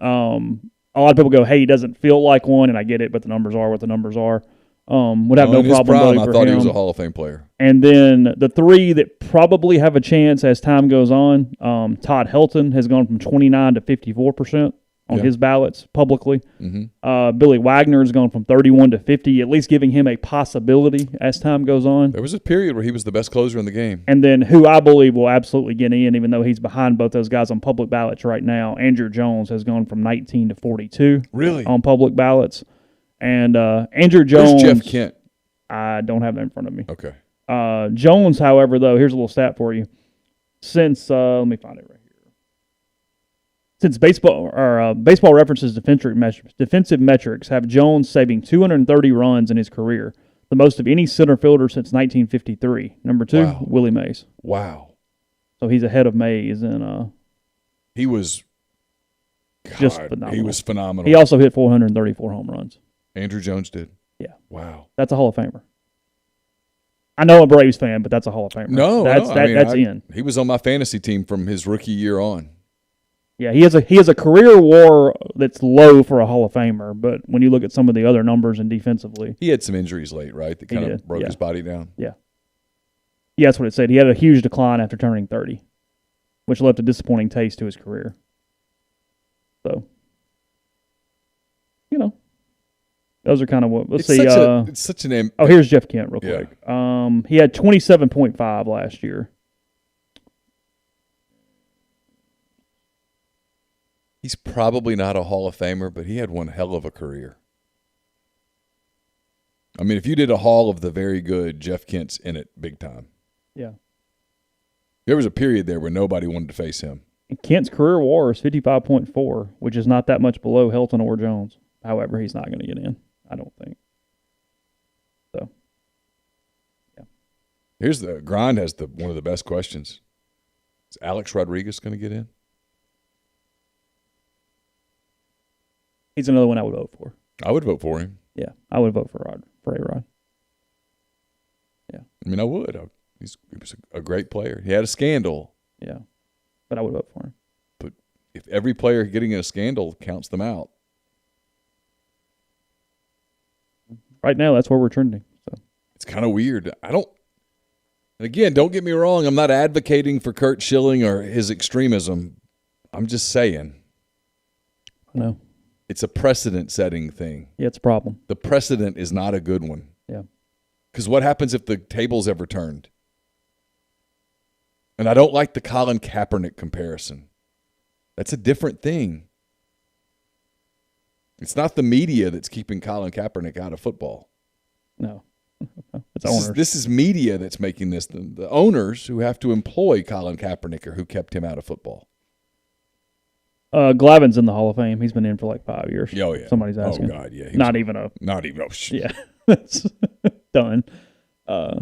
A: A lot of people go, "Hey, he doesn't feel like one," and I get it, but the numbers are what the numbers are. Would have no problem voting for him.
B: I thought he was a Hall of Fame player.
A: And then the three that probably have a chance as time goes on, Todd Helton has gone from 29 to 54% on his ballots publicly.
B: Mm-hmm.
A: Billy Wagner has gone from 31 to 50, at least giving him a possibility as time goes on.
B: There was a period where he was the best closer in the game.
A: And then who I believe will absolutely get in, even though he's behind both those guys on public ballots right now, Andrew Jones has gone from 19 to 42
B: really
A: on public ballots. And Andrew Jones.
B: Where's Jeff Kent?
A: I don't have that in front of me.
B: Okay.
A: Jones, however, though, here's a little stat for you. Since let me find it right here. Since baseball references defensive metrics have Jones saving 230 runs in his career, the most of any center fielder since 1953. Number two,
B: wow.
A: Willie Mays.
B: Wow.
A: So he's ahead of Mays, and
B: he was
A: just phenomenal.
B: He was phenomenal.
A: He also hit 434 home runs.
B: Andrew Jones did.
A: Yeah.
B: Wow.
A: That's a Hall of Famer. I know I'm a Braves fan, but that's a Hall of Famer.
B: No,
A: that's in.
B: He was on my fantasy team from his rookie year on.
A: Yeah, he has a career WAR that's low for a Hall of Famer, but when you look at some of the other numbers and defensively,
B: he had some injuries late, right? That kind of broke his body down.
A: Yeah. Yeah, that's what it said. He had a huge decline after turning 30, which left a disappointing taste to his career. So, those are kind of what. Let's see.
B: It's such an.
A: Here's Jeff Kent real quick. He had 27.5 last year.
B: He's probably not a Hall of Famer, but he had one hell of a career. I mean, if you did a Hall of the Very Good, Jeff Kent's in it big time.
A: Yeah.
B: There was a period there where nobody wanted to face him.
A: And Kent's career WAR is 55.4, which is not that much below Helton or Jones. However, he's not going to get in, I don't think. So, yeah.
B: Here's Grind has one of the best questions. Is Alex Rodriguez going to get in?
A: He's another one I would vote for.
B: I would vote for him.
A: Yeah, I would vote for A-Rod. Yeah.
B: I mean, I would. He was a great player. He had a scandal.
A: Yeah, but I would vote for him.
B: But if every player getting in a scandal counts them out.
A: Right now, that's where we're trending. So
B: it's kind of weird. And again, don't get me wrong. I'm not advocating for Curt Schilling or his extremism. I'm just saying.
A: I know.
B: It's a precedent-setting thing.
A: Yeah, it's a problem.
B: The precedent is not a good one.
A: Yeah.
B: Because what happens if the table's ever turned? And I don't like the Colin Kaepernick comparison. That's a different thing. It's not the media that's keeping Colin Kaepernick out of football.
A: No. It's owners.
B: This is media that's making this. The owners who have to employ Colin Kaepernick or who kept him out of football.
A: Glavin's in the Hall of Fame. He's been in for like 5 years.
B: Oh, yeah.
A: Somebody's asking.
B: Oh, God, yeah.
A: Not even.
B: Yeah.
A: That's done.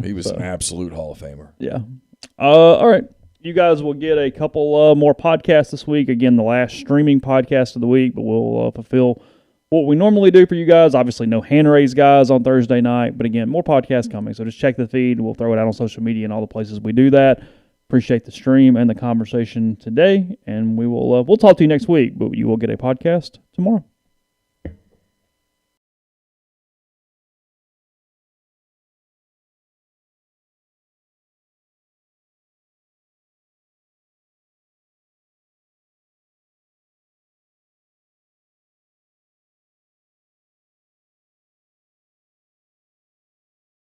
B: He was an absolute Hall of Famer.
A: Yeah. All right. You guys will get a couple more podcasts this week. Again, the last streaming podcast of the week, but we'll fulfill what we normally do for you guys. Obviously, no hand raise guys on Thursday night, but again, more podcasts coming. So just check the feed. We'll throw it out on social media and all the places we do that. Appreciate the stream and the conversation today, and we'll talk to you next week. But you will get a podcast tomorrow.